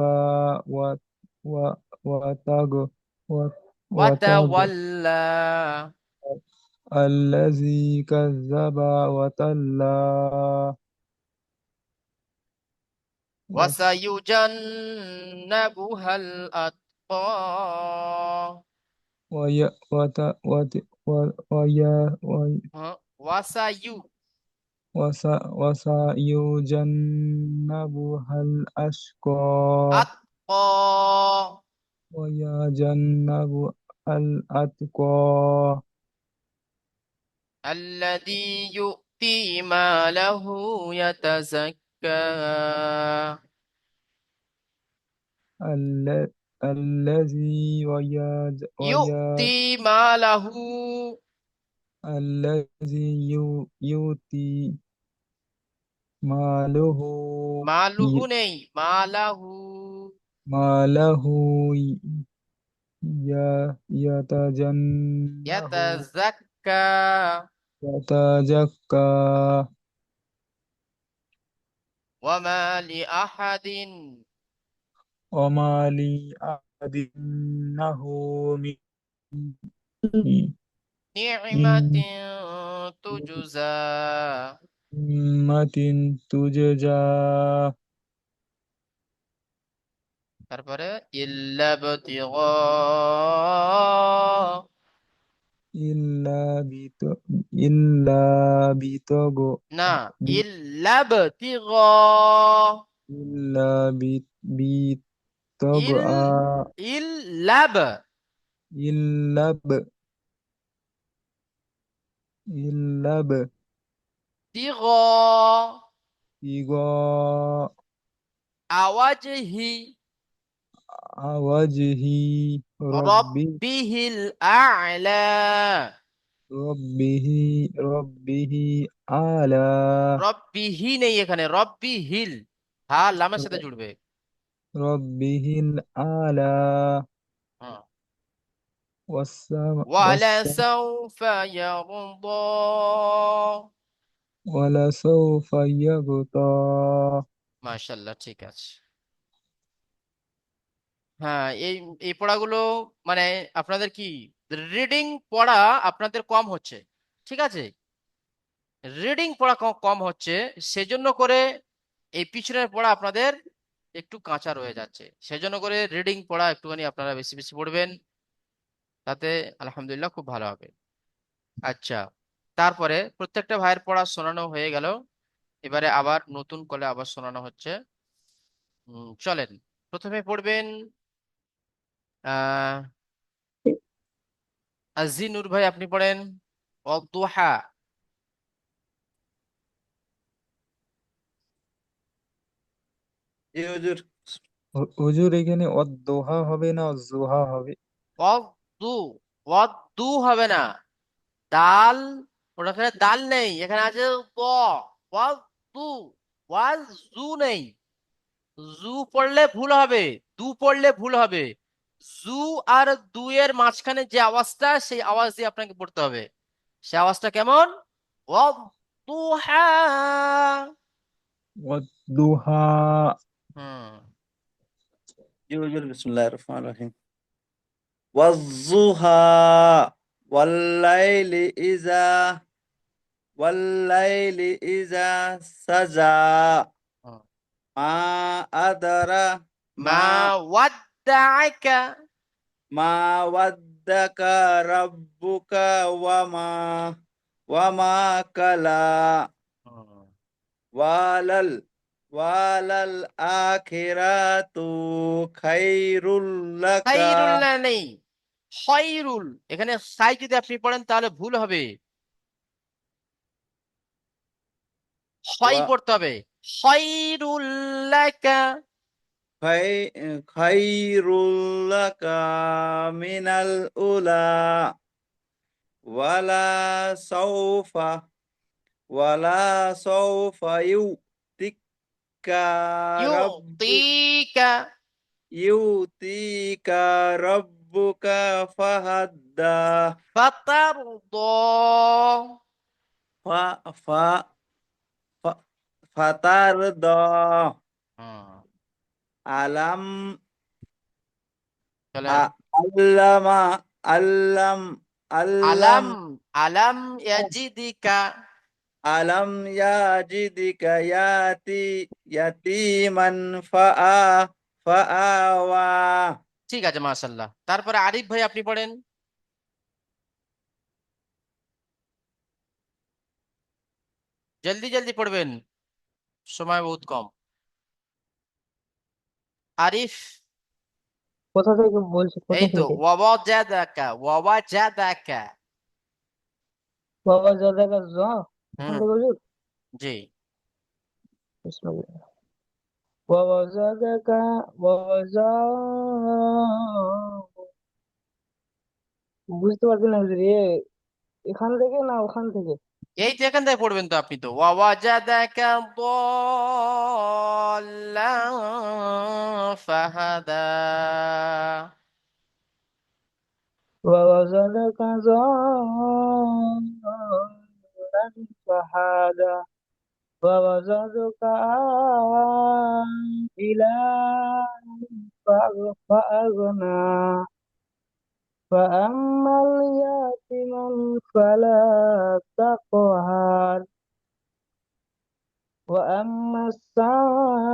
و و وتگ و- وتگ وتولى الذي كذب وتولى وس وسيجنبها الأتقى وي وت وت ويا ها؟ وسيو وس وسيجنبها الأشقى أتقى ويجنب الأتقى الذي يؤتي ماله يتزكى الذي يؤتي ماله الذي يؤتي ماله ماله নেই ماله ماله يتجنه يتزكى يتزكى وما لأحد وما لأحد إنه من نعمة تجزى نعمة تجزى তারপরে ইল্লা বতিগা إلا بت إلا بتغ না بت- ইল্লা বতিগা إلا ইল بتغى ইল্লাব إلا إلا তিগা بتغاء আওয়াজহি وجه রব্বিহিল আ'লা ربه أعلى রব্বিহি নেই এখানে রব্বিহিল হা লামের সাথে জুড়বে ربه الأعلى হ্যাঁ والسماء ولسوف يرضى ولسوف يرضى মাশাআল্লাহ ঠিক আছে হ্যাঁ এই পড়াগুলো মানে আপনাদের কি রিডিং পড়া আপনাদের কম হচ্ছে ঠিক আছে রিডিং পড়া কম হচ্ছে সেজন্য করে এই পিছনের পড়া আপনাদের একটু কাঁচা রয়ে যাচ্ছে সেজন্য করে রিডিং পড়া একটুখানি আপনারা বেশি বেশি পড়বেন তাতে আলহামদুলিল্লাহ খুব ভালো হবে আচ্ছা তারপরে প্রত্যেকটা ভাইয়ের পড়া শোনানো হয়ে গেল এবারে আবার নতুন করে আবার শোনানো হচ্ছে চলেন প্রথমে পড়বেন আহ আজি নূর ভাই আপনি পড়েন অদুহা জি হুজুর। হুজুর এখানে অদ্দোহা হবে না অজ্জোহা হবে অদু অদু হবে না দাল ওখানে দাল নেই এখানে আছে দ ওয়াজু ওয়াজু নেই জু পড়লে ভুল হবে দু পড়লে ভুল হবে জু আর দু এর মাঝখানে যে আওয়াজটা সেই আওয়াজ দিয়ে আপনাকে পড়তে হবে সে আওয়াজটা কেমন ওয়াদুহা অদ্দোহা হুম জি হুজুর, বিসমিল্লাহির রহমানির রহিম। ওয়াজ্জুহা ওয়াল্লাইলি ইজা ওয়াল্লাইলি ইজা সাজা হুম। মা আদরা মা মা ওয়াদ্দাআকা মা ওয়াদ্দাকা রাব্বুকা ওয়া মা কালা হুম। ওয়ালাল ওয়ালাল আখিরাতু খাইরুল লাকা খাইরুল না নেই খয়রুল এখানে সাই যদি আপনি পড়েন তাহলে ভুল হবে খয় ওয়া পড়তে হবে খয়রুল লাকা খাইরুল লাকা মিনাল উলা ওয়ালা সাউফা ওয়ালা সাউফা রাব্বু ইউতিকা ইউতিকা রাব্বুকা ফাহাদ্দা ফাতারদা ফা ফা ফা- ফাতারদা হুম আলাম চলেন আল্লামা আল্লাম আল্লাম আলাম আলাম ইয়াজিদিকা আলাম ইয়াজিদিকা ইয়াতিমান ফাআওয়া ঠিক আছে মাশাআল্লাহ তারপরে আরিফ ভাই আপনি পড়েন জলদি জলদি পড়বেন সময় বহুত কম আরিফ কোথা থেকে বলছো, কোথা এই তো থেকে? ওয়াওয়াজাদাকা বাবা জায়গা জ ওখান হুম থেকে হুজুর। জি বিসমিল্লাহ। বাবা জায়গা বাবা যা, বুঝতে পারছি না হুজুর, এখান থেকে না ওখান থেকে? এই তো এখান থেকে পড়বেন তো আপনি তো ওয়াওয়াজাদাকা দাল্লান ফাহাদা বাবা জায়গা জ ফাহাদা বাবা জায়গা ইলা ফাগনা। فأما اليتيم فلا تقهر وأما السائل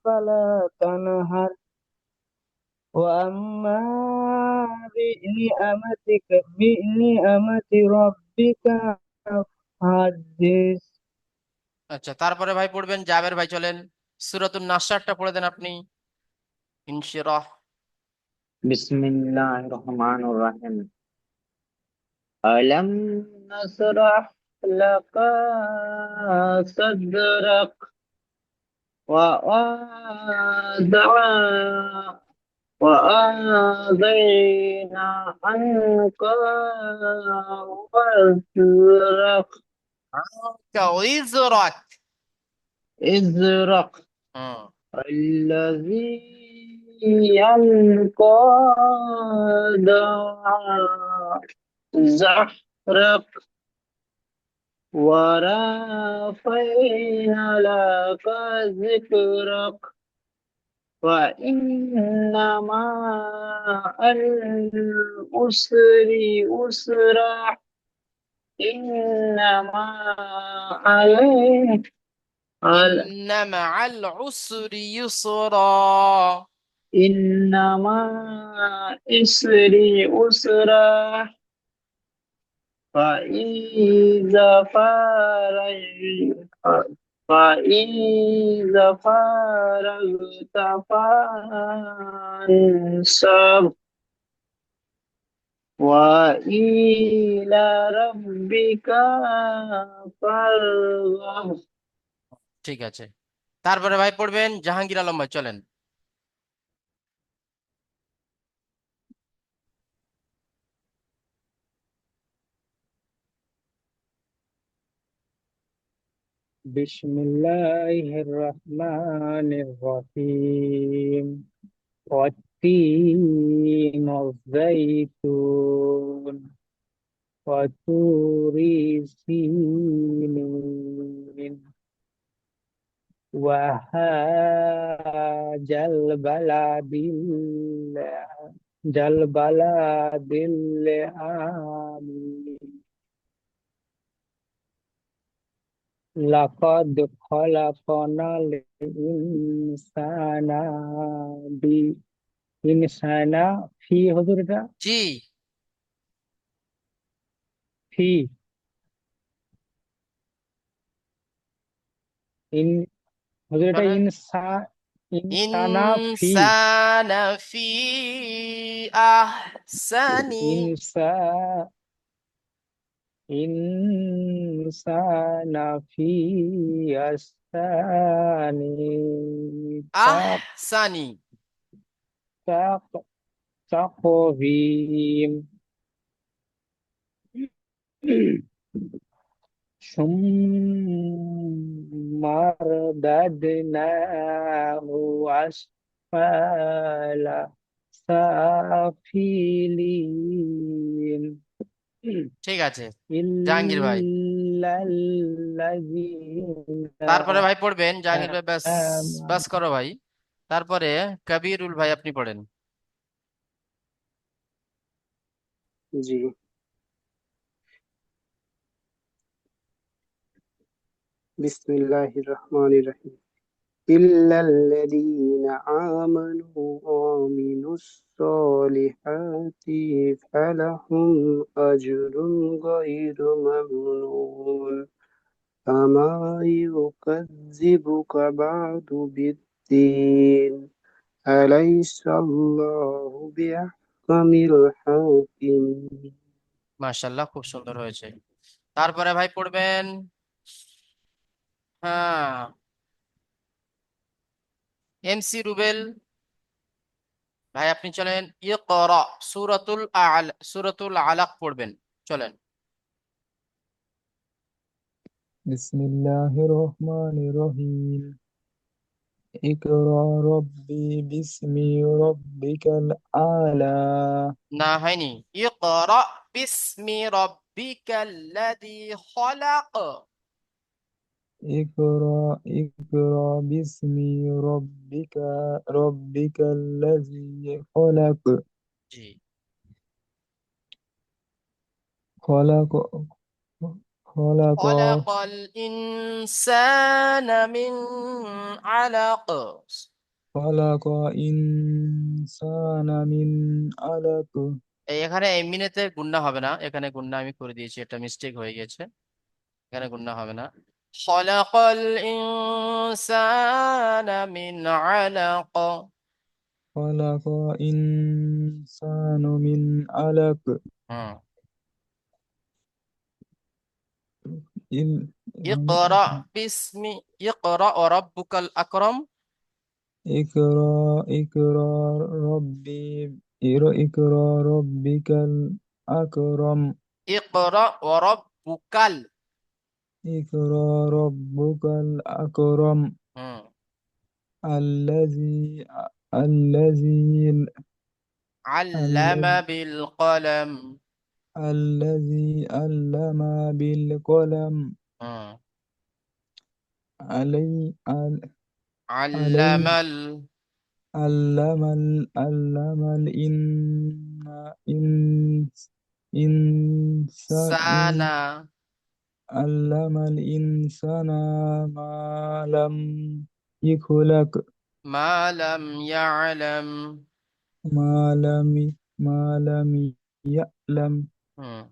فلا تنهر وأما بنعمة ربك فحدث আচ্ছা, তারপরে ভাই পড়বেন জাবের ভাই, চলেন সূরাতুন নাসরটা পড়ে দেন আপনি। ইনশিরাহ। بسم الله الرحمن الرحيم ألم نشرح لك صدرك ووضعنا وأضينا عنك وزرك كويزرك. إزرك হুম। الذي ينقض زحرك ورفعنا لك ذكرك وإن مع العسر يسرا إن مع عليه إن مع العسر يسرا. إن مع العسر يسرا فإذا فرغت فانصب وإلى ربك فارغب ঠিক আছে, তারপরে ভাই পড়বেন জাহাঙ্গীর আলম ভাই, চলেন। بسم الله الرحمن الرحيم والتين والزيتون وطور سينين وهذا البلد الآمن لقد خلقنا الإنسان في حضورটা জি, في إن حضورটা চলেন। ইনসানা في ইনসান ফি আহসানি। ইনসা ইনসানা في أحسن আহসানি। تقويم ثم رددناه أسفل سافلين ঠিক আছে জাহাঙ্গীর ভাই, إلا الذين তারপরে ভাই পড়বেন জাহাঙ্গীর ভাই, ব্যাস ব্যাস آمنوا করো ভাই। তারপরে কবিরুল ভাই আপনি পড়েন। জি বিসমিল্লাহির রহমানির রহিম إلا الذين آمنوا وعملوا الصالحات فلهم أجر غير ممنون فما يكذبك بعد بالدين أليس الله بأحكم الحاكمين মাশাআল্লাহ, খুব সুন্দর হয়েছে। তারপরে ভাই পড়বেন, হ্যাঁ, এমসি রুবেল ভাই আপনি চলেন। ইকরা সূরাতুল আলাক পড়বেন, চলেন। بسم الله الرحمن الرحيم اقرأ ربي باسم ربك الأعلى না, হয়নি। ইকরা বিসমি রাব্বিকাল্লাযী খলাক। اقرأ باسم ربك ربك الذي خلق জি। خلق خلق খলাকাল ইনসানা মিন আলাক। خلق إنسان من علق এখানে এই মিনেতে গুণনা হবে না, এখানে গুণনা আমি করে দিয়েছি, এটা মিস্টেক হয়ে গেছে, এখানে গুণনা হবে না। খলাকাল ইনসানা মিন আলাক। خلق إنسان من علق হুম। إل- ইকরা বিসমি ইকরা ওয়া রাব্বুকাল আকরাম। اقرأ اقرأ ربك الأكرم ইকরা ওয়া রাব্বুকাল। اقرأ ربك الأكرم হুম। الذي الذي আল্লামা বিল কলম। الذي علم بالقلم হুম। علي علي আল্লামাল علم الإنسان সানা علم الإنسان ما لم يخلق মা লাম ইয়ালাম। ما لم يعلم হুম।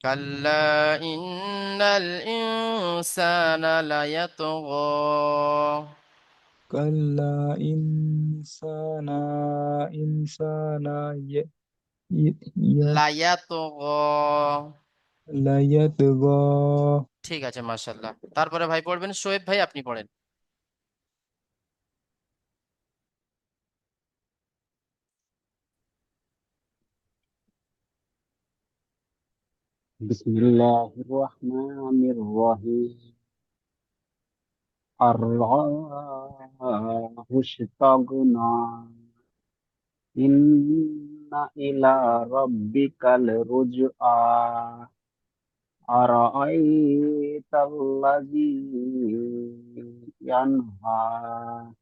কাল্লা ইন্নাল ইনসানা লায়াতগা। كلا إنسان ي- ي- লায়াতগা। لا يطغى ঠিক আছে, মাশাআল্লাহ। তারপরে ভাই পড়বেন, শোয়েব ভাই আপনি পড়েন। بسم الله الرحمن الرحيم الراه استغنى إن إلى ربك الرجعى أرأيت الذي ينهى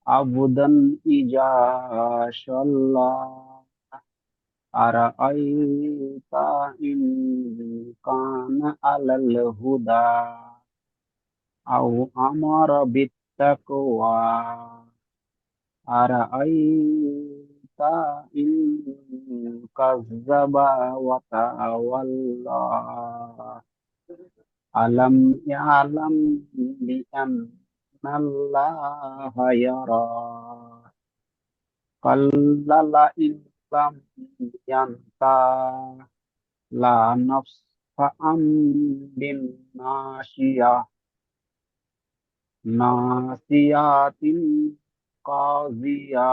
عبدا إذا صلى أرأيت إن كان على الهدى أو أمر بالتقوى أرأيت إن كذب وتولى ألم يعلم بأن الله يرى كلا لئن لم ينته لنصفعا بالناشية ناصية قاضية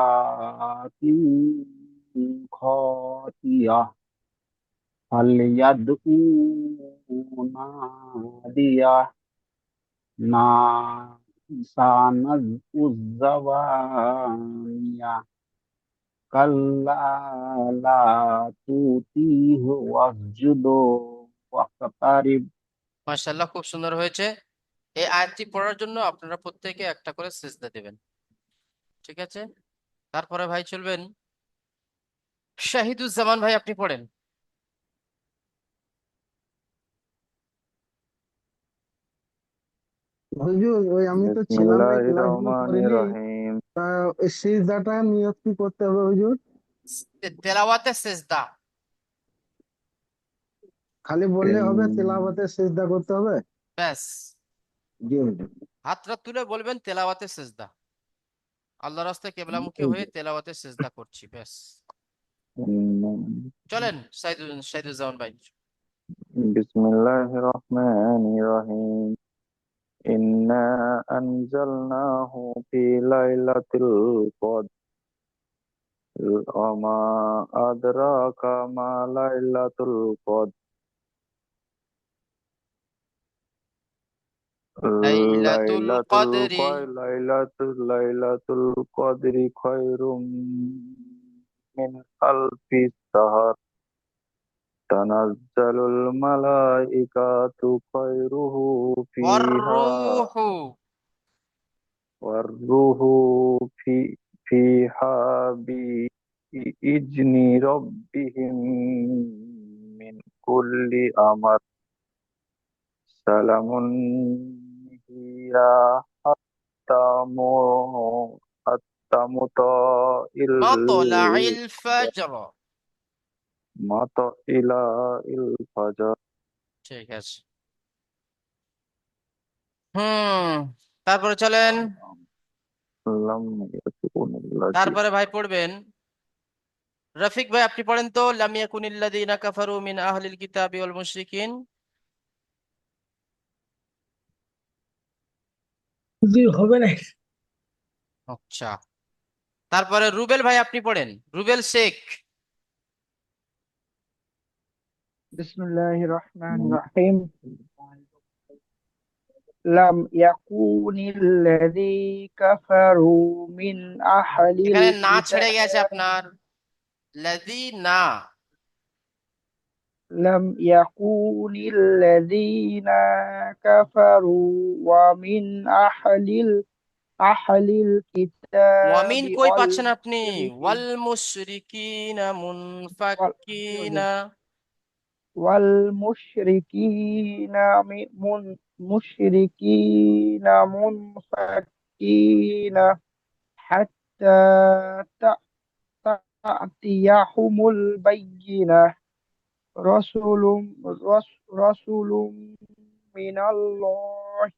خاطئة فليدعو ناديه سنزع الزبانية كلا لا تطيعه واسجد واقترب মাশাআল্লাহ, খুব সুন্দর হয়েছে। এই আয়াতটি পড়ার জন্য আপনারা প্রত্যেকে একটা করে সিজদা দেবেন, ঠিক আছে? তারপরে ভাই চলবেন শাহিদুজ্জামান ভাই, আপনি পড়েন। হুজুর ওই আমি তো ছিলাম না বিসমিল্লাহির ক্লাসগুলো রহমানির করিনি। রহিম তা ওই সিজদাটা নিয়ত কি করতে হবে হুজুর? তেলাওয়াতে সিজদা। খালি বললে হবে তেলাওয়াতে সিজদা করতে হবে? ব্যাস, জি হুজুর। হাতটা তুলে বলবেন তেলাওয়াতে সিজদা, আল্লাহর রাস্তায় কেবলামুখী হয়ে তেলাওয়াতে সিজদা করছি, ব্যাস। চলেন শাহিদুজ্জামান ভাই। বিসমিল্লাহির রহমানির রহিম ইন্না আনজালনাহু ফি লাইলাতিল কদর ওয়া মা আদরাকা মা লাইলাতুল কদর লাইলাতুল কদরি। লাইলাতুল কদরি খায়রুম মিন আলফি শাহর تنزل الملائكة خيره فيها ওয়াররুহু والروح فيها بإذن ربهم من كل أمر سلام هي حتى مطلع মাতলাইল ফাজর। الفجر ঠিক আছে। তারপরে চলেন, لم يكن الذي তারপরে ভাই পড়বেন, রফিক ভাই আপনি পড়েন তো, লাম ইয়াকুনিল্লাযীনা কাফারু মিন আহলিল কিতাবি ওয়াল মুশরিকিন। হুজুর হবে না। আচ্ছা, তারপরে রুবেল ভাই আপনি পড়েন, রুবেল শেখ। বিসমিল্লাহির রহমানির রহিম। লাম ইয়াকুনিল্লাযী কাফারু মিন আহলিল এখানে না ছেড়ে কিতাব গেছে আপনার, লাযী না। লাম ইয়াকুনিল্লাযীনা কাফারু ওয়া মিন আহলিল ওয়ামিন কিতাবি কই ওয়াল পাচ্ছেন আপনি? মুশরিকিন ওয়াল মুশরিকিনা মুনফাক্কিনা। والمشركين مشركين منفكين حتى تأتيهم البينة رسول رسول من الله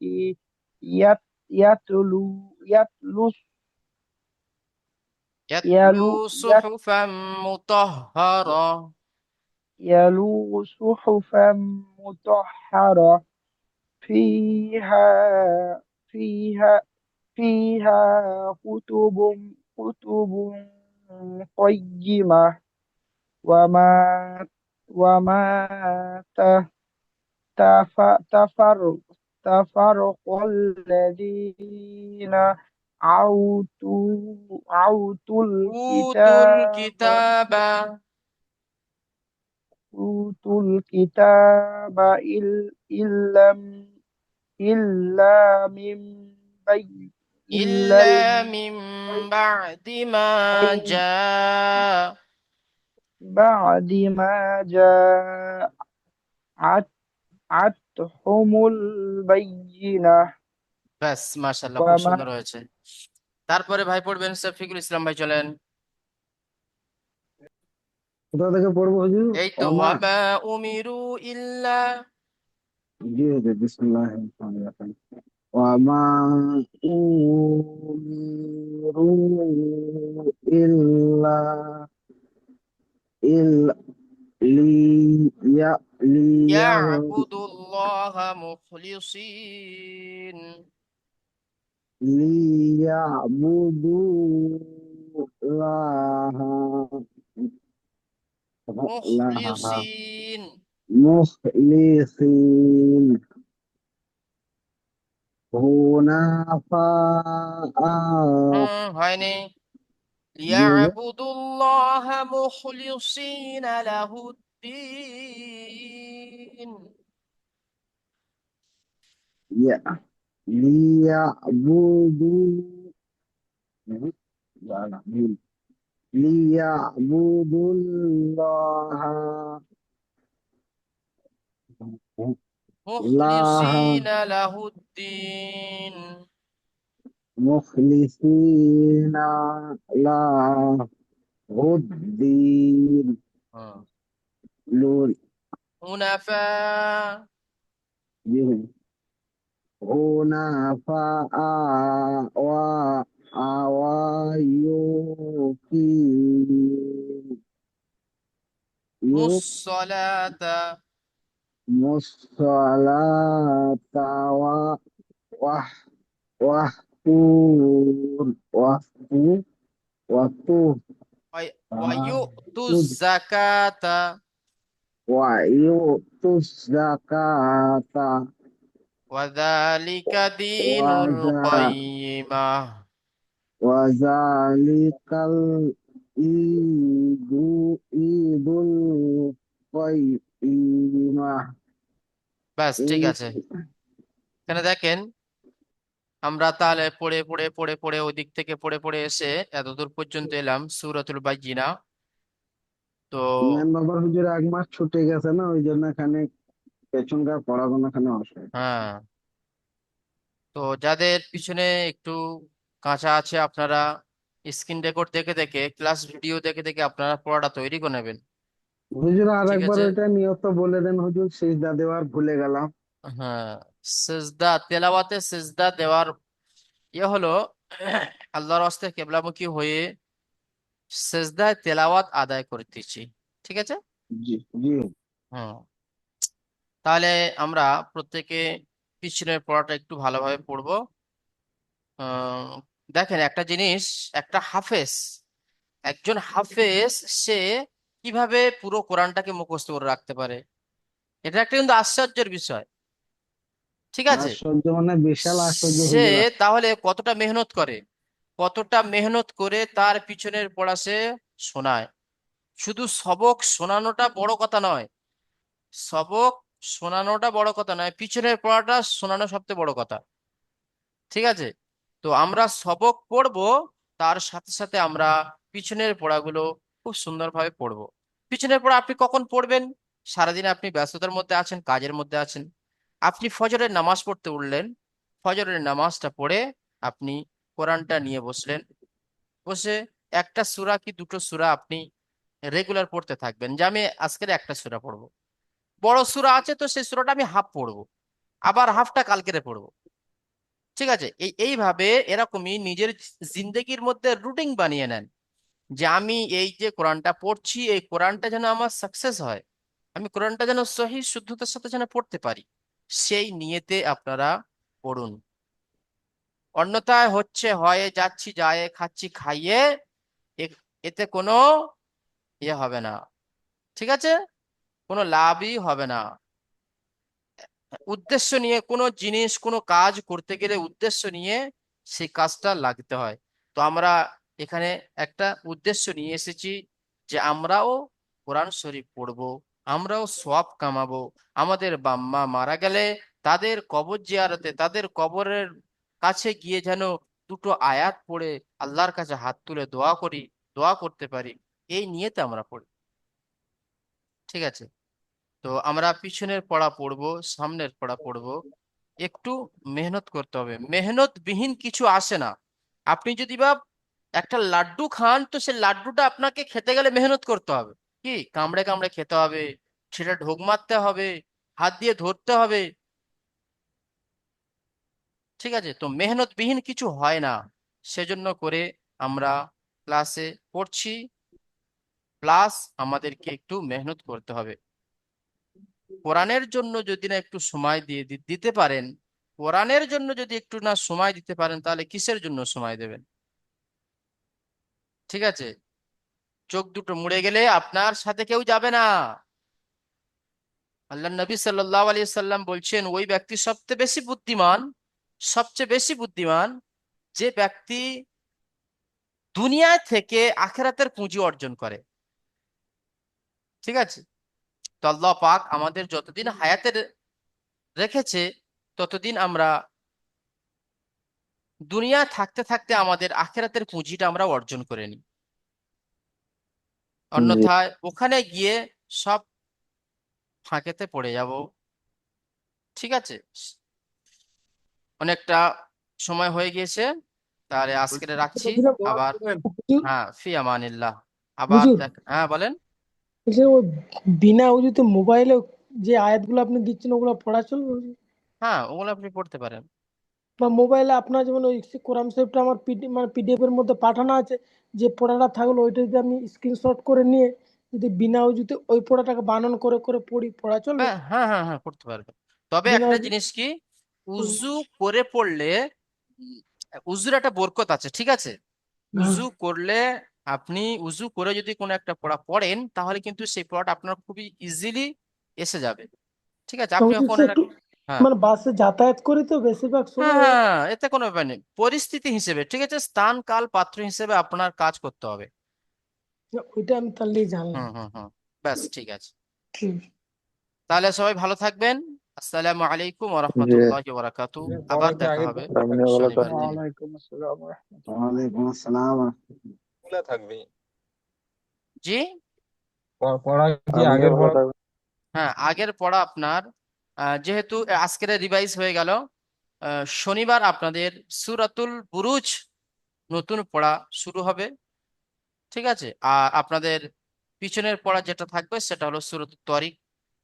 يتلو يتلو ইয়াতলু يلو সুহুফাম মুতাহহারা। يلو صحفا مطهرة فيها فيها فيها كتب قيمة وما وما تفرق الذين عوتوا উতুল কিতাবা। الكتاب إلا إلا من بي إلا ইল্লা মিন বা'দি মা من জা। بعد ما جاءتهم البينة ব্যাস, মাশাআল্লাহ, খুব وما সুন্দর হয়েছে। তারপরে ভাই পড়বেন শফিকুল ইসলাম ভাই, চলেন। কোথা থেকে পড়বো হুজুর? এই তো, ওয়ামা। ওয়ামা উমিরু ইল্লা। জি হুজুর, বিসমিল্লাহির রহমানির রহিম। ওয়ামা উমিরু ইল্লা ইল্লা লিয়া ইয়াবুদুল্লাহা মুখলিসিন। ليعبدوا الله لها মুখলিসিন। مخلصين حنفاء হয়নি। لله লিয়াবুদুল্লাহা মুখলিসিনা লাহুদ্দিন। ليعبدوا ليعبدوا الله لها মুখলিসিনা লাহুদ্দিন। مخلصين له الدين হুনাফা। حنفاء ويقيم মুসসালাতা। الصلاة وح- وحفور وحفور وحفور ওয়ায়ুতু যাকাতা। ويؤتوا الزكاة ওয়াযালিকা দীনুল কাইয়্যিমাহ। وذلك العيد কয় মা ব্যাস ঠিক এই আছে। এখানে দেখেন আমরা তাহলে পড়ে পড়ে পড়ে পড়ে ওদিক থেকে পড়ে পড়ে এসে এতদূর পর্যন্ত এলাম সূরাতুল বাইয়িনা। তো ইমাম বাবার হুজুর 1 মাস ছুটে গেছে না, ওই জন্য এখানে পেছনকার পড়াশোনা এখানে অসুবিধা। হ্যাঁ, তো যাদের পিছনে একটু কাঁচা আছে আপনারা স্ক্রিন রেকর্ড দেখে দেখে ক্লাস ভিডিও দেখে দেখে আপনারা পড়াটা তৈরি করে নেবেন। হুজুর আর ঠিক একবার আছে। ওইটা নিয়ত বলে দেন হুজুর, সিজদা দেওয়ার ভুলে গেলাম। হ্যাঁ, সেজদা তেলাওয়াতে সেজদা দেওয়ার হলো আল্লাহর রাস্তে কেবলামুখী হয়ে সেজদায় তেলাওয়াত আদায় করতেছি। ঠিক আছে। জি জি। হুম, তাহলে আমরা প্রত্যেকে পিছনের পড়াটা একটু ভালোভাবে পড়বো। আহ, দেখেন একটা জিনিস, একটা হাফেজ, একজন হাফেজ সে কিভাবে পুরো কোরআনটাকে মুখস্থ করে রাখতে পারে, এটা একটা কিন্তু আশ্চর্যের বিষয়। ঠিক আছে। আশ্চর্য মানে বিশাল আশ্চর্য সে হুজুর। তাহলে কতটা মেহনত করে, কতটা মেহনত করে তার পিছনের পড়া সে শোনায়। শুধু সবক শোনানোটা বড় কথা নয়, সবক শোনানোটা বড় কথা নয়, পিছনের পড়াটা শোনানো সবচেয়ে বড় কথা। ঠিক আছে। তো আমরা সবক পড়বো, তার সাথে সাথে আমরা পিছনের পড়াগুলো খুব সুন্দরভাবে পড়বো। পিছনের পড়া আপনি কখন পড়বেন? সারাদিনে আপনি ব্যস্ততার মধ্যে আছেন, কাজের মধ্যে আছেন, আপনি ফজরের নামাজ পড়তে উঠলেন, ফজরের নামাজটা পড়ে আপনি কোরআনটা নিয়ে বসলেন, বসে একটা সূরা কি দুটো সূরা আপনি রেগুলার পড়তে থাকবেন, যে আমি আজকের একটা সূরা পড়বো। বড় সূরা আছে তো সেই সূরাটা আমি হাফ পড়বো, আবার হাফটা কালকেরে পড়বো। ঠিক আছে। এইভাবে এরকমই নিজের জিন্দেগির মধ্যে রুটিন বানিয়ে নেন, যে আমি এই যে কোরআনটা পড়ছি এই কোরআনটা যেন আমার সাকসেস হয়, আমি কোরআনটা যেন সহিহ শুদ্ধতার সাথে যেন পড়তে পারি, সেই নিয়েতে আপনারা পড়ুন। অন্যথায় হচ্ছে হয়ে যাচ্ছি যায় খাচ্ছি খাইয়ে, এতে কোনো ইয়ে হবে না। ঠিক আছে, কোনো লাভই হবে না। উদ্দেশ্য নিয়ে কোনো জিনিস কোনো কাজ করতে গেলে উদ্দেশ্য নিয়ে সেই কাজটা লাগতে হয়। তো আমরা এখানে একটা উদ্দেশ্য নিয়ে এসেছি, যে আমরাও কোরআন শরীফ পড়বো, আমরাও সওয়াব কামাবো। আমাদের বাম্মা মারা গেলে তাদের কবর জিয়ারতে, তাদের কবরের কাছে গিয়ে যেন দুটো আয়াত পড়ে আল্লাহর কাছে হাত তুলে দোয়া করি, দোয়া করতে পারি, এই নিয়েতে আমরা পড়ি। ঠিক আছে। তো আমরা পিছনের পড়া পড়বো, সামনের পড়া পড়বো, একটু মেহনত করতে হবে, মেহনত বিহীন কিছু আসে না। আপনি যদি বা একটা লাড্ডু খান তো সে লাড্ডুটা আপনাকে খেতে গেলে মেহনত করতে হবে, কি কামড়ে কামড়ে খেতে হবে, সেটা ঢোক মারতে হবে, হাত দিয়ে ধরতে হবে। ঠিক আছে। তো মেহনত বিহীন কিছু হয় না, সেজন্য করে আমরা ক্লাসে পড়ছি, প্লাস আমাদেরকে একটু মেহনত করতে হবে। কোরআনের জন্য যদি না একটু সময় দিতে পারেন, কোরআনের জন্য যদি একটু না সময় দিতে পারেন, তাহলে কিসের জন্য সময় দেবেন? ঠিক আছে। চোখ দুটো মুড়ে গেলে আপনার সাথে কেউ যাবে না। আল্লাহ নবী সাল্লাল্লাহু আলাইহি সাল্লাম বলছেন, ওই ব্যক্তি সবচেয়ে বেশি বুদ্ধিমান, সবচেয়ে বেশি বুদ্ধিমান যে ব্যক্তি দুনিয়া থেকে আখিরাতের পুঁজি অর্জন করে। ঠিক আছে। তো আল্লাহ পাক আমাদের যতদিন হায়াতে রেখেছে ততদিন আমরা দুনিয়া থাকতে থাকতে আমাদের আখিরাতের পুঁজিটা আমরা অর্জন করে নিই, জি। অন্যথায় ওখানে গিয়ে সব ফাঁকেতে পড়ে যাব। ঠিক আছে। অনেকটা সময় হয়ে গিয়েছে, তাহলে আজকে রাখছি। বলছিলাম, আবার হুজুর হ্যাঁ, ফি আমানিল্লাহ। আবার হুজুর, দেখ, হ্যাঁ বলেন। বলছি ওই বিনা উজুতে মোবাইলে যে আয়াতগুলো আপনি দিচ্ছেন ওগুলো পড়া চলবে হুজুর? হ্যাঁ, ওগুলো আপনি পড়তে পারেন। বা মোবাইলে আপনার যেমন ওই কোরআন শরীফটা আমার মানে পিডিএফ এর মধ্যে পাঠানো আছে, যে পড়াটা থাকলো ওইটা যদি আমি স্ক্রিনশট করে নিয়ে যদি বিনা উজুতে ওই পড়াটাকে বানান করে করে পড়ি, পড়া চলবে? হ্যাঁ হ্যাঁ হ্যাঁ হ্যাঁ, পড়তে পারবেন। তবে বিনা একটা উজু। জিনিস কি, হুম, উজু করে পড়লে উম, উজুর একটা বরকত আছে। ঠিক আছে। হ্যাঁ। উজু করলে আপনি উজু করে যদি কোনো একটা পড়া পড়েন, তাহলে কিন্তু সেই পড়াটা আপনার খুবই ইজিলি এসে যাবে। ঠিক আছে। তো আপনি হুজুর ওখানে একটু হ্যাঁ মানে বাসে যাতায়াত করি তো বেশিরভাগ হ্যাঁ সময় হ্যাঁ হ্যাঁ, এতে কোনো ব্যাপার নেই, পরিস্থিতি হিসেবে। ঠিক আছে, স্থান কাল পাত্র হিসেবে আপনার কাজ করতে হবে। ওইটা আমি তাহলেই জানলাম। হুম হুম হুম, ব্যাস ঠিক আছে। ঠিক তাহলে সবাই ভালো থাকবেন। আসসালামু আলাইকুম ওয়া জি রাহমাতুল্লাহি ওয়া বারাকাতুহু। আবার সবাইকে দেখা আগের হবে পড়াটা আপনিও ভালো শনিবার থাকবেন। দিন। ওয়ালাইকুম আসসালাম ওয়া রাহমাতুল্লাহ। ওয়ালাইকুম আসসালাম। খোলা থাকবে। জি, পড়া কি আপনিও আগের ভালো পড়া? থাকবেন। হ্যাঁ, আগের পড়া আপনার যেহেতু আজকের রিভাইজ হয়ে গেল, শনিবার আপনাদের সূরাতুল বুরুজ নতুন পড়া শুরু হবে। ঠিক আছে, আর আপনাদের পিছনের পড়া যেটা থাকবে সেটা হলো সূরাতুত তারিক।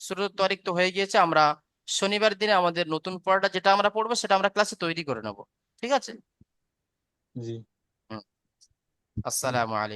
সূরাতুত তারিক তো হয়ে গিয়েছে, আমরা শনিবার দিনে আমাদের নতুন পড়াটা যেটা আমরা পড়বো সেটা আমরা ক্লাসে তৈরি করে নেব। ঠিক আছে। জি। হুম। আসসালামু আলাইকুম।